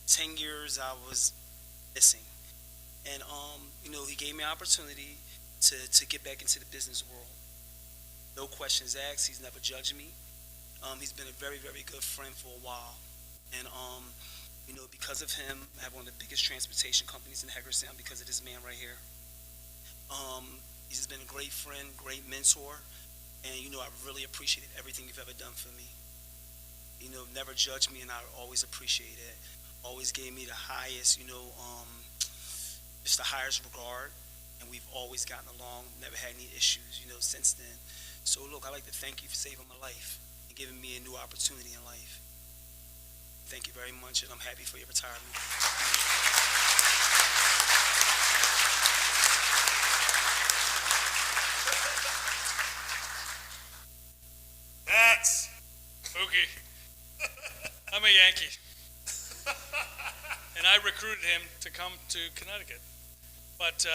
10 years I was missing. And, he gave me an opportunity to get back into the business world. No questions asked. He's never judged me. He's been a very, very good friend for a while. And, because of him, I have one of the biggest transportation companies in Hagerstown because of this man right here. He's just been a great friend, great mentor, and, I really appreciated everything you've ever done for me. Never judged me, and I always appreciate it. Always gave me the highest, just the highest regard, and we've always gotten along, never had any issues, since then. So, look, I'd like to thank you for saving my life and giving me a new opportunity in life. Thank you very much, and I'm happy for your retirement. That's Mookie. I'm a Yankee. And I recruited him to come to Connecticut. But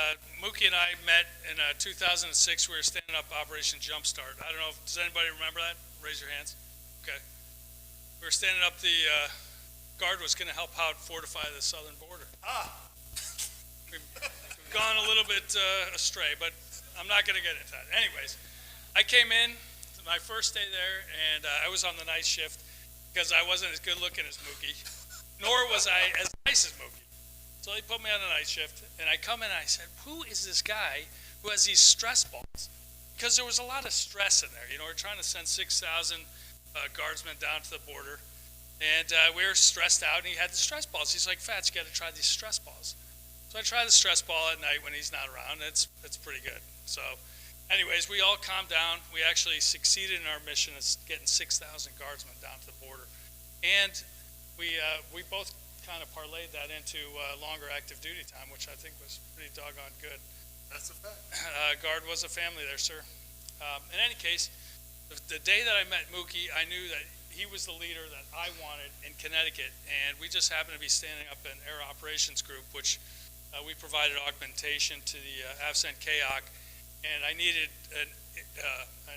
Mookie and I met in 2006. We were standing up Operation Jumpstart. I don't know, does anybody remember that? Raise your hands. Okay. We were standing up, the Guard was going to help out fortify the southern border. We've gone a little bit astray, but I'm not going to get into that. Anyways, I came in my first day there, and I was on the night shift because I wasn't as good looking as Mookie, nor was I as nice as Mookie. So they put me on a night shift, and I come in and I said, who is this guy who has these stress balls? Because there was a lot of stress in there. You know, we're trying to send 6,000 guardsmen down to the border, and we were stressed out, and he had the stress balls. He's like, Fats, you got to try these stress balls. So I try the stress ball at night when he's not around. It's pretty good. So anyways, we all calmed down. We actually succeeded in our mission of getting 6,000 guardsmen down to the border. And we both kind of parlayed that into longer active duty time, which I think was pretty doggone good. That's a fact. Guard was a family there, sir. In any case, the day that I met Mookie, I knew that he was the leader that I wanted in Connecticut, and we just happened to be standing up an Air Operations Group, which we provided augmentation to the AFCENT KAOC, and I needed an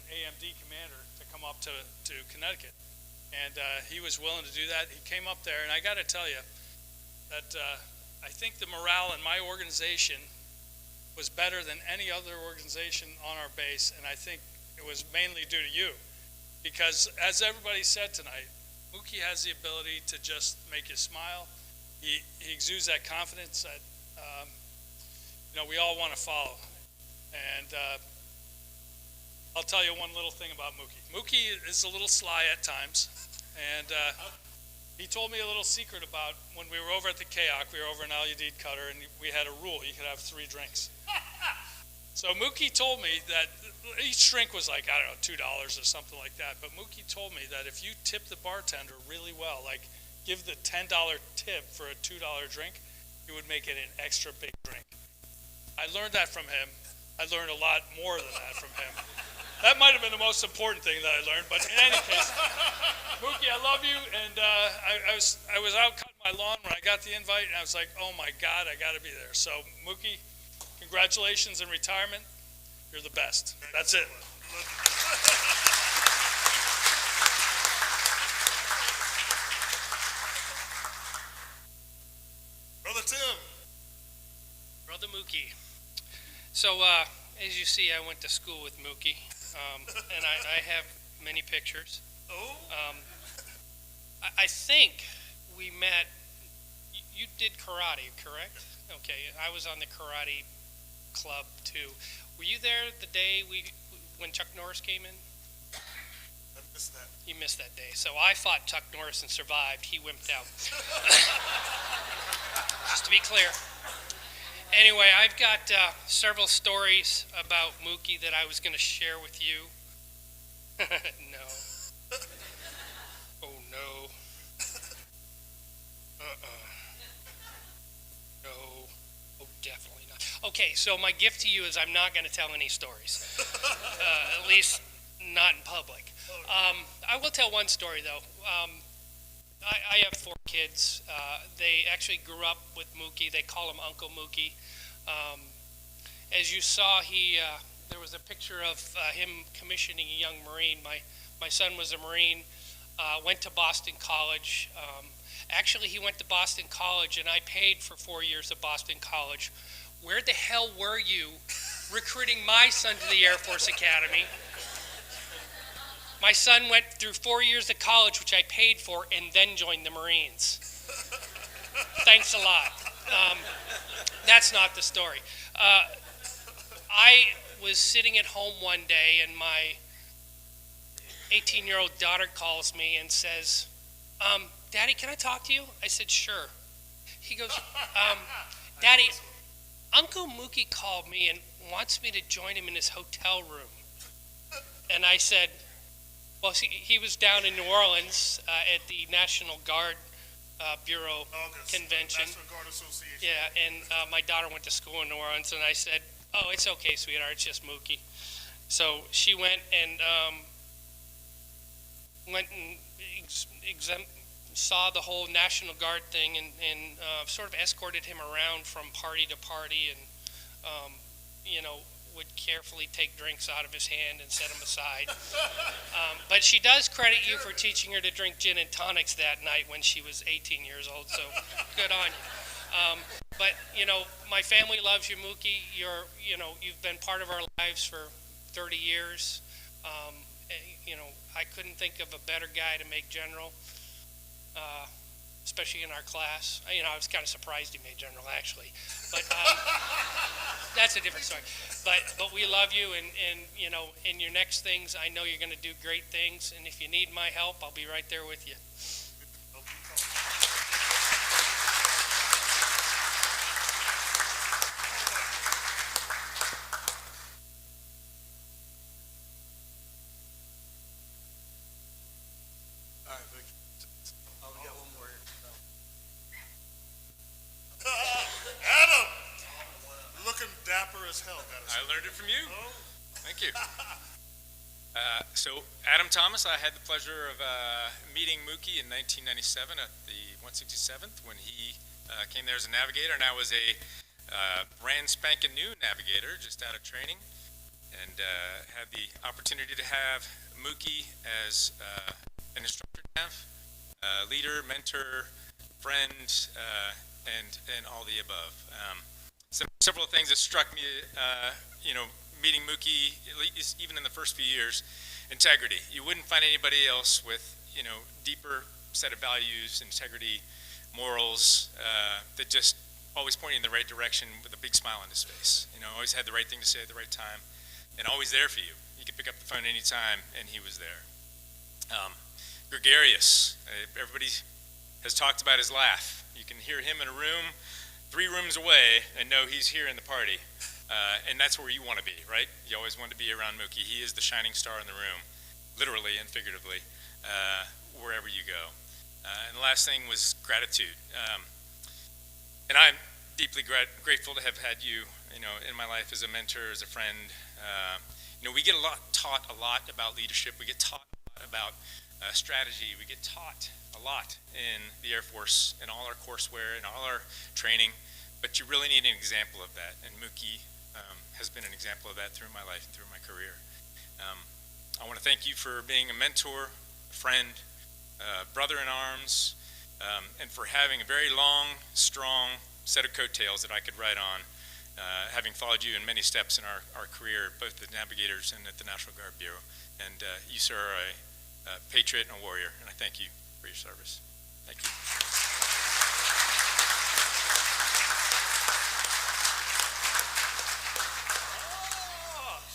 AMD commander to come up to Connecticut. And he was willing to do that. He came up there, and I got to tell you that I think the morale in my organization was better than any other organization on our base, and I think it was mainly due to you. Because as everybody said tonight, Mookie has the ability to just make you smile. He exudes that confidence that we all want to follow. And I'll tell you one little thing about Mookie. Mookie is a little sly at times, and he told me a little secret about when we were over at the KAOC. We were over in Al Udeid Qatar, and we had a rule: you could have 3 drinks. So Mookie told me that each drink was like, I don't know, $2 or something like that. But Mookie told me that if you tip the bartender really well, like give the $10 tip for a $2 drink, he would make it an extra big drink. I learned that from him. I learned a lot more than that from him. That might have been the most important thing that I learned. But in any case, Mookie, I love you. And I was out cutting my lawn when I got the invite, and I was like, oh my God, I got to be there. So Mookie, congratulations in retirement. You're the best. That's it. Brother Tim. Brother Mookie. So, as you see, I went to school with Mookie, and I have many pictures. Oh. I think we met. You did karate, correct? Okay, I was on the karate club too. Were you there the day when Chuck Norris came in? I missed that. You missed that day. So I fought Chuck Norris and survived. He wimped out. Just to be clear. Anyway, I've got several stories about Mookie that I was going to share with you. No. Oh, no. No. Oh, definitely not. Okay, so my gift to you is I'm not going to tell any stories. At least not in public. I will tell one story, though. I have 4 kids. They actually grew up with Mookie. They call him Uncle Mookie. As you saw, there was a picture of him commissioning a young Marine. My son was a Marine, went to Boston College. Actually, he went to Boston College, and I paid for 4 years of Boston College. Where the hell were you recruiting my son to the Air Force Academy? My son went through 4 years of college, which I paid for, and then joined the Marines. Thanks a lot. That's not the story. I was sitting at home one day, and my 18-year-old daughter calls me and says, Daddy, can I talk to you? I said, sure. He goes, Daddy, Uncle Mookie called me and wants me to join him in his hotel room. And I said, well, see, he was down in New Orleans at the National Guard Bureau convention. National Guard Association. Yeah, and my daughter went to school in New Orleans, and I said, oh, it's okay, sweetheart, it's just Mookie. So she went and saw the whole National Guard thing and sort of escorted him around from party to party and, would carefully take drinks out of his hand and set them aside. But she does credit you for teaching her to drink gin and tonics that night when she was 18 years old, so good on you. But, my family loves you, Mookie. You've been part of our lives for 30 years. I couldn't think of a better guy to make general. especially in our class. You know, I was kind of surprised he made general, actually, but that's a different story. But we love you, and you know, in your next things, I know you're going to do great things, and if you need my help, I'll be right there with you. All right, Vic. Oh, we got one more here. Adam! Looking dapper as hell, gotta say. I learned it from you. Oh. Thank you. So, Adam Thomas, I had the pleasure of meeting Mookie in 1997 at the 167th when he came there as a navigator, and I was a brand spanking new navigator just out of training, and had the opportunity to have Mookie as an instructor nav, leader, mentor, friend, and all the above. Several things that struck me, meeting Mookie, at least even in the first few years: integrity. You wouldn't find anybody else with, deeper set of values, integrity, morals, that just always pointing in the right direction with a big smile on his face. Always had the right thing to say at the right time, and always there for you. You could pick up the phone anytime, and he was there. Gregarious. Everybody has talked about his laugh. You can hear him in a room 3 rooms away and know he's here in the party. And that's where you want to be, right? You always want to be around Mookie. He is the shining star in the room, literally and figuratively, wherever you go. And the last thing was gratitude. And I'm deeply grateful to have had you, in my life as a mentor, as a friend. We get taught a lot about leadership. We get taught a lot about strategy. We get taught a lot in the Air Force, in all our courseware, in all our training. But you really need an example of that, and Mookie has been an example of that through my life and through my career. I want to thank you for being a mentor, a friend, brother in arms, and for having a very long, strong set of coattails that I could ride on, having followed you in many steps in our career, both as navigators and at the National Guard Bureau. And you, sir, are a patriot and a warrior, and I thank you for your service. Thank you.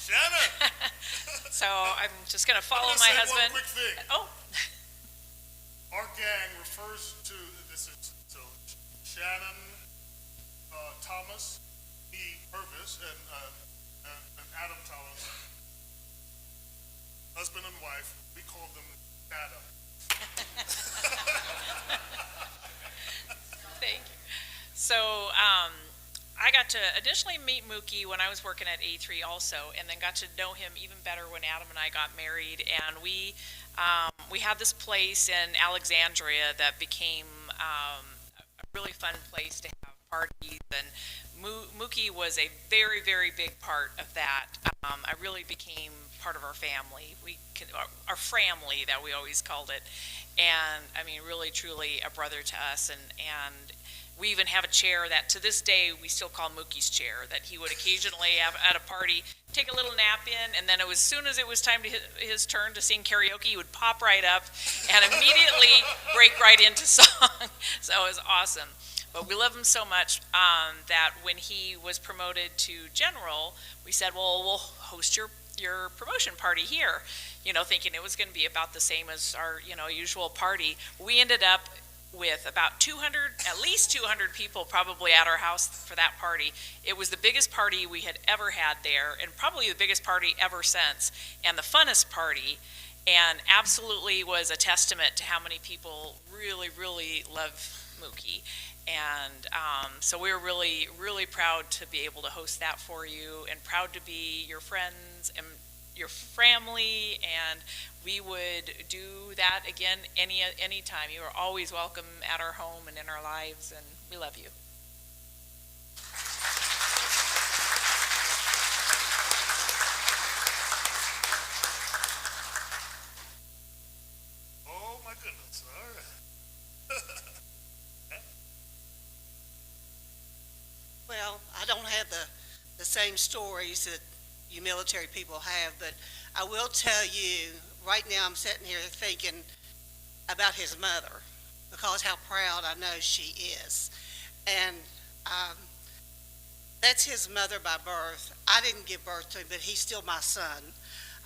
Shannon! So I'm just going to follow I'm my gonna say husband. One quick thing. Oh. Our gang refers to this is Shannon Thomas, E. Purvis, and Adam Thomas, husband and wife. We call them Adam. Thank you. So I got to initially meet Mookie when I was working at A3 also, and then got to know him even better when Adam and I got married. And we had this place in Alexandria that became a really fun place to have parties, and Mookie was a very, very big part of that. I really became part of our family. Our family, that we always called it. And I mean, really, truly a brother to us. And we even have a chair that to this day we still call Mookie's chair, that he would occasionally have at a party take a little nap in, and then as soon as it was time to his turn to sing karaoke, he would pop right up and immediately break right into song. So it was awesome. But we love him so much that when he was promoted to general, we said, well, we'll host your promotion party here, thinking it was going to be about the same as our, usual party. We ended up with about 200, at least 200 people probably at our house for that party. It was the biggest party we had ever had there, and probably the biggest party ever since, and the funnest party, and absolutely was a testament to how many people really, really love Mookie. And so we were really, really proud to be able to host that for you, and proud to be your friends and your family, and we would do that again any time. You are always welcome at our home and in our lives, and we love you. Oh my goodness! All right. Well, I don't have the same stories that you military people have, but I will tell you, right now I'm sitting here thinking about his mother. because how proud I know she is. And that's his mother by birth. I didn't give birth to him, but he's still my son.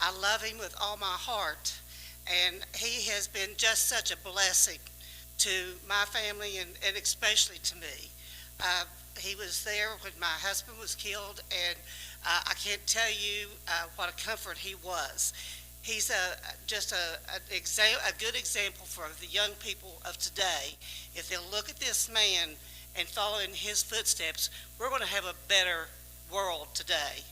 I love him with all my heart, and he has been just such a blessing to my family and especially to me. He was there when my husband was killed, and I can't tell you what a comfort he was. He's just a good example for the young people of today. If they'll look at this man and follow in his footsteps, we're going to have a better world today.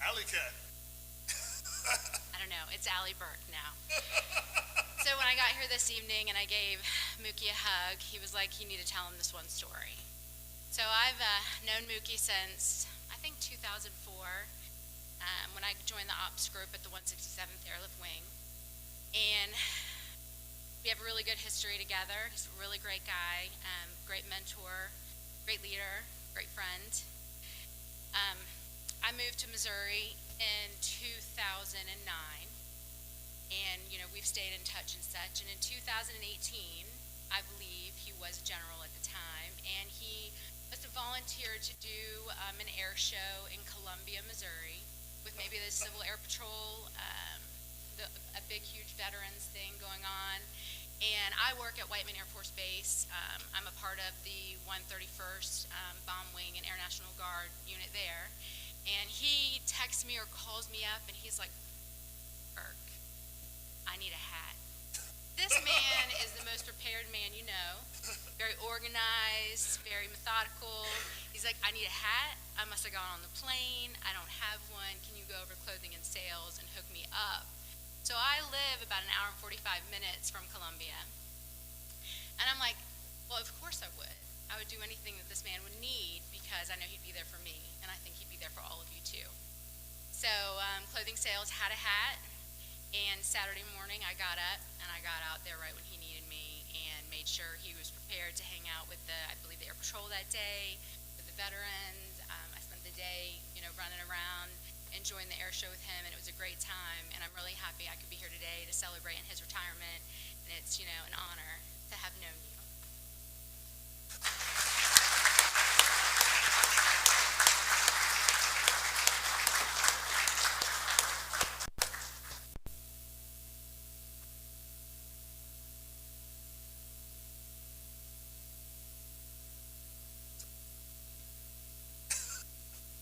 Alley cat. I don't know. It's Allie Burke now. So when I got here this evening and I gave Mookie a hug, he was like, you need to tell him this one story. So I've known Mookie since, I think, 2004, when I joined the ops group at the 167th Airlift Wing. And we have a really good history together. He's a really great guy, great mentor, great leader, great friend. I moved to Missouri in 2009, and we've stayed in touch and such. And in 2018, I believe he was a general at the time, and he was a volunteer to do an air show in Columbia, Missouri, with maybe the Civil Air Patrol, a big, huge veterans thing going on. And I work at Whiteman Air Force Base. I'm a part of the 131st Bomb Wing and Air National Guard unit there. And he texts me or calls me up, and he's like, Burke, I need a hat. This man is the most prepared man you know, very organized, very methodical. He's like, I need a hat. I must have gone on the plane. I don't have one. Can you go over clothing and sales and hook me up? So I live about an hour and 45 minutes from Columbia. And I'm like, well, of course I would. I would do anything that this man would need because I know he'd be there for me, and I think he'd be there for all of you too. So clothing sales had a hat, and Saturday morning I got up and I got out there right when he needed me and made sure he was prepared to hang out with I believe the Air Patrol that day, with the veterans. I spent the day, running around, enjoying the air show with him, and it was a great time, and I'm really happy I could be here today to celebrate in his retirement, and it's, an honor to have known you.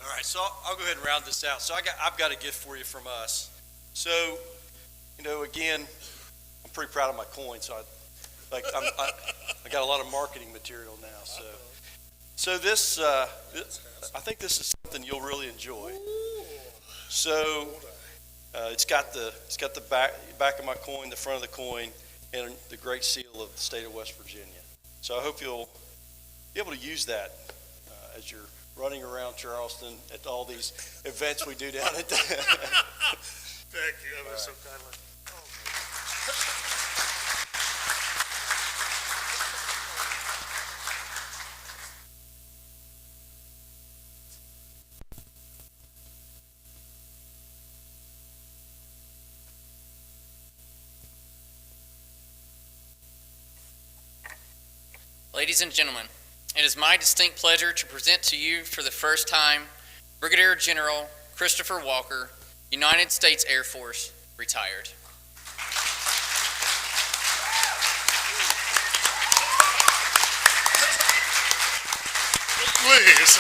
All right, so I'll go ahead and round this out. So I've got a gift for you from us. So, again, I'm pretty proud of my coin. So I got a lot of marketing material now. So this, I think this is something you'll really enjoy. So it's got the back of my coin, the front of the coin, and the great seal of the state of West Virginia. So I hope you'll be able to use that as you're running around Charleston at all these events we do down at the... Thank you, that was so kindly. Ladies and gentlemen, it is my distinct pleasure to present to you for the first time Brigadier General Christopher Walker, United States Air Force, retired. Please,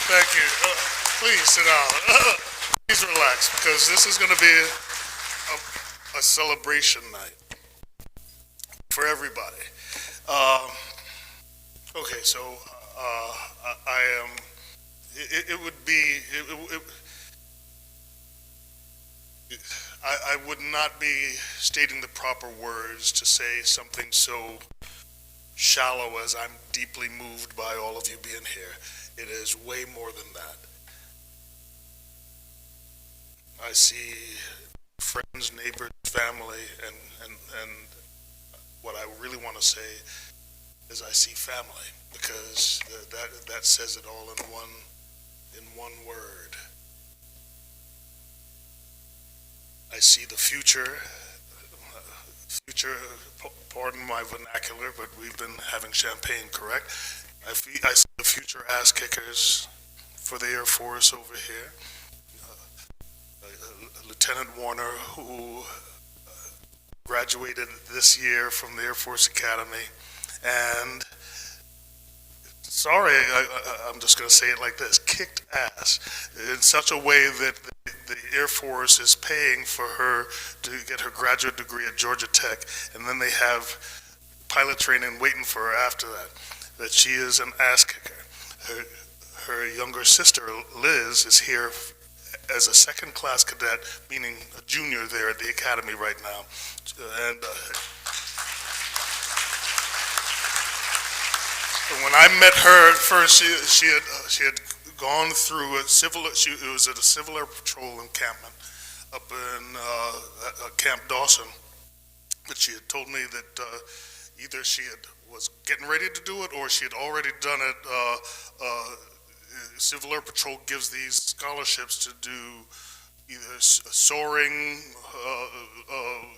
thank you. Please sit down. Please relax, because this is going to be a celebration night for everybody. Okay, so I am. It would be. I would not be stating the proper words to say something so shallow as I'm deeply moved by all of you being here. It is way more than that. I see friends, neighbors, family, and what I really want to say is I see family. because that says it all in one word. I see the future, pardon my vernacular, but we've been having champagne, correct? I see the future ass kickers for the Air Force over here. Lieutenant Warner, who graduated this year from the Air Force Academy, and sorry, I'm just going to say it like this, kicked ass in such a way that the Air Force is paying for her to get her graduate degree at Georgia Tech, and then they have pilot training waiting for her after that she is an ass kicker. Her younger sister, Liz, is here as a second class cadet, meaning a junior there at the academy right now. And when I met her at first, she had gone through it was at a Civil Air Patrol encampment up in Camp Dawson. But she had told me that either was getting ready to do it or she had already done it. Civil Air Patrol gives these scholarships to do either soaring,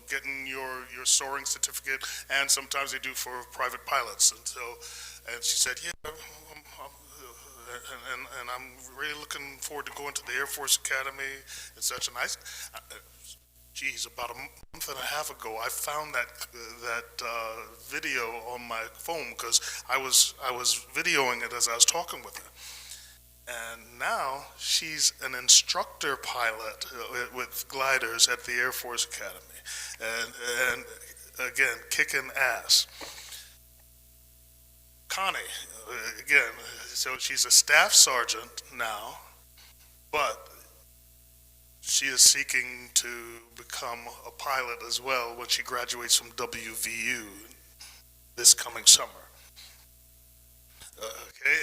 getting your soaring certificate, and sometimes they do for private pilots. And she said, yeah, and I'm really looking forward to going to the Air Force Academy. It's such a nice, geez, about a month and a half ago, I found that video on my phone because I was videoing it as I was talking with her. And now she's an instructor pilot with gliders at the Air Force Academy. And again, kicking ass. Connie, again, so she's a staff sergeant now, but she is seeking to become a pilot as well when she graduates from WVU this coming summer. Okay,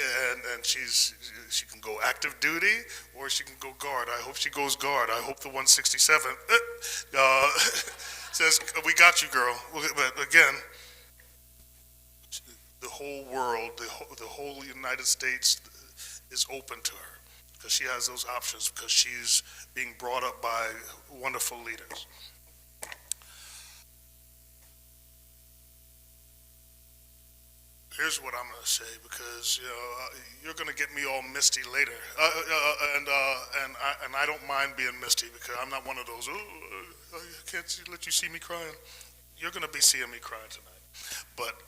and she can go active duty or she can go guard. I hope she goes guard. I hope the 167 says, we got you, girl. But again, the whole world, the whole United States is open to her because she has those options because she's being brought up by wonderful leaders. Here's what I'm going to say because you're going to get me all misty later, and I don't mind being misty because I'm not one of those. I can't let you see me crying. You're going to be seeing me crying tonight, but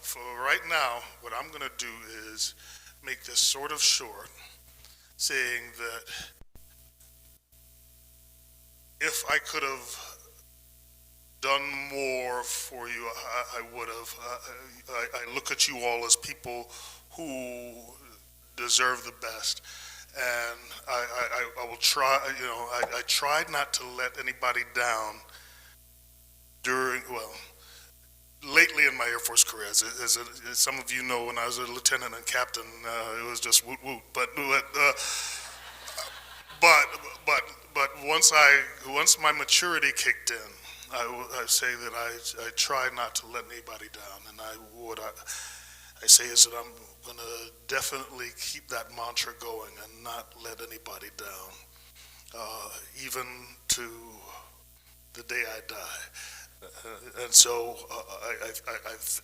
for right now, what I'm going to do is make this sort of short, saying that if I could have done more for you, I would have. I look at you all as people who deserve the best, and I will try. I tried not to let anybody down lately in my Air Force career. As some of you know, when I was a lieutenant and captain, it was just woot woot. But once my maturity kicked in, I say that I try not to let anybody down, and I say is that I'm going to definitely keep that mantra going and not let anybody down, even to the day I die. And so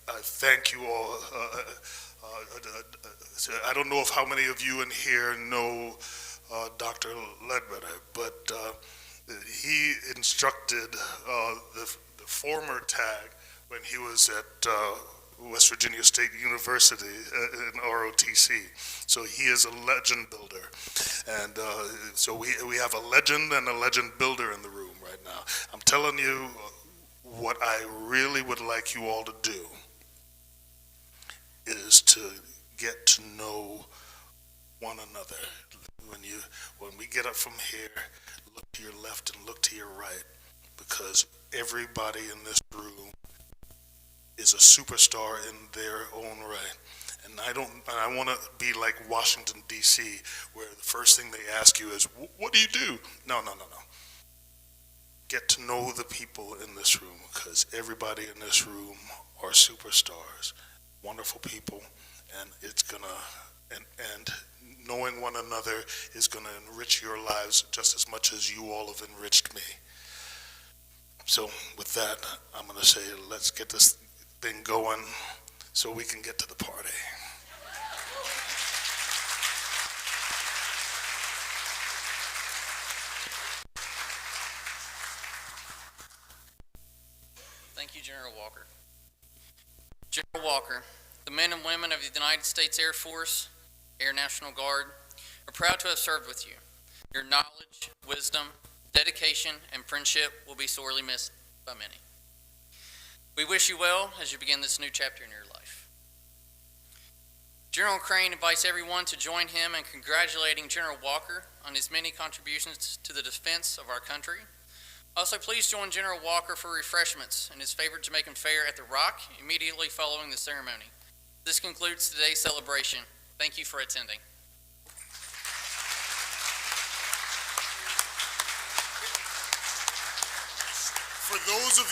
I thank you all. I don't know if how many of you in here know Dr. Ledbetter, but he instructed the former TAG when he was at West Virginia State University in ROTC. So he is a legend builder. And so we have a legend and a legend builder in the room right now. I'm telling you what I really would like you all to do is to get to know one another. When we get up from here, look to your left and look to your right, because everybody in this room is a superstar in their own right. And I want to be like Washington, D.C., where the first thing they ask you is, what do you do? No. Get to know the people in this room, because everybody in this room are superstars, wonderful people, and it's gonna, and knowing one another is gonna enrich your lives just as much as you all have enriched me. So with that, I'm gonna say, let's get this thing going so we can get to the party. Thank you, General Walker. General Walker, the men and women of the United States Air Force, Air National Guard, are proud to have served with you. Your knowledge, wisdom, dedication, and friendship will be sorely missed by many. We wish you well as you begin this new chapter in your life. General Crane invites everyone to join him in congratulating General Walker on his many contributions to the defense of our country. Also, please join General Walker for refreshments in his favorite Jamaican fare at the Rock immediately following the ceremony. This concludes today's celebration. Thank you for attending. For those of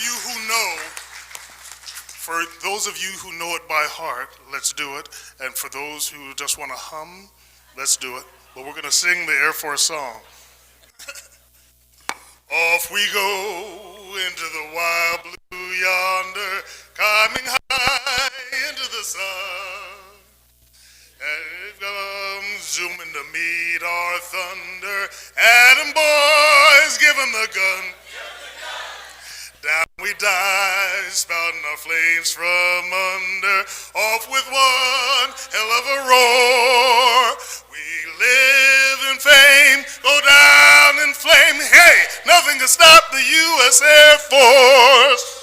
you who know it by heart, let's do it. And for those who just want to hum, let's do it. But we're going to sing the Air Force song. Off we go into the wild blue yonder, climbing high into the sun. And it comes zooming to meet our thunder. Adam boys, give 'em the gun. Down we dive, spouting our flames from under, off with one hell of a roar. We live in fame, go down in flame. Hey, nothing can stop the U.S. Air Force.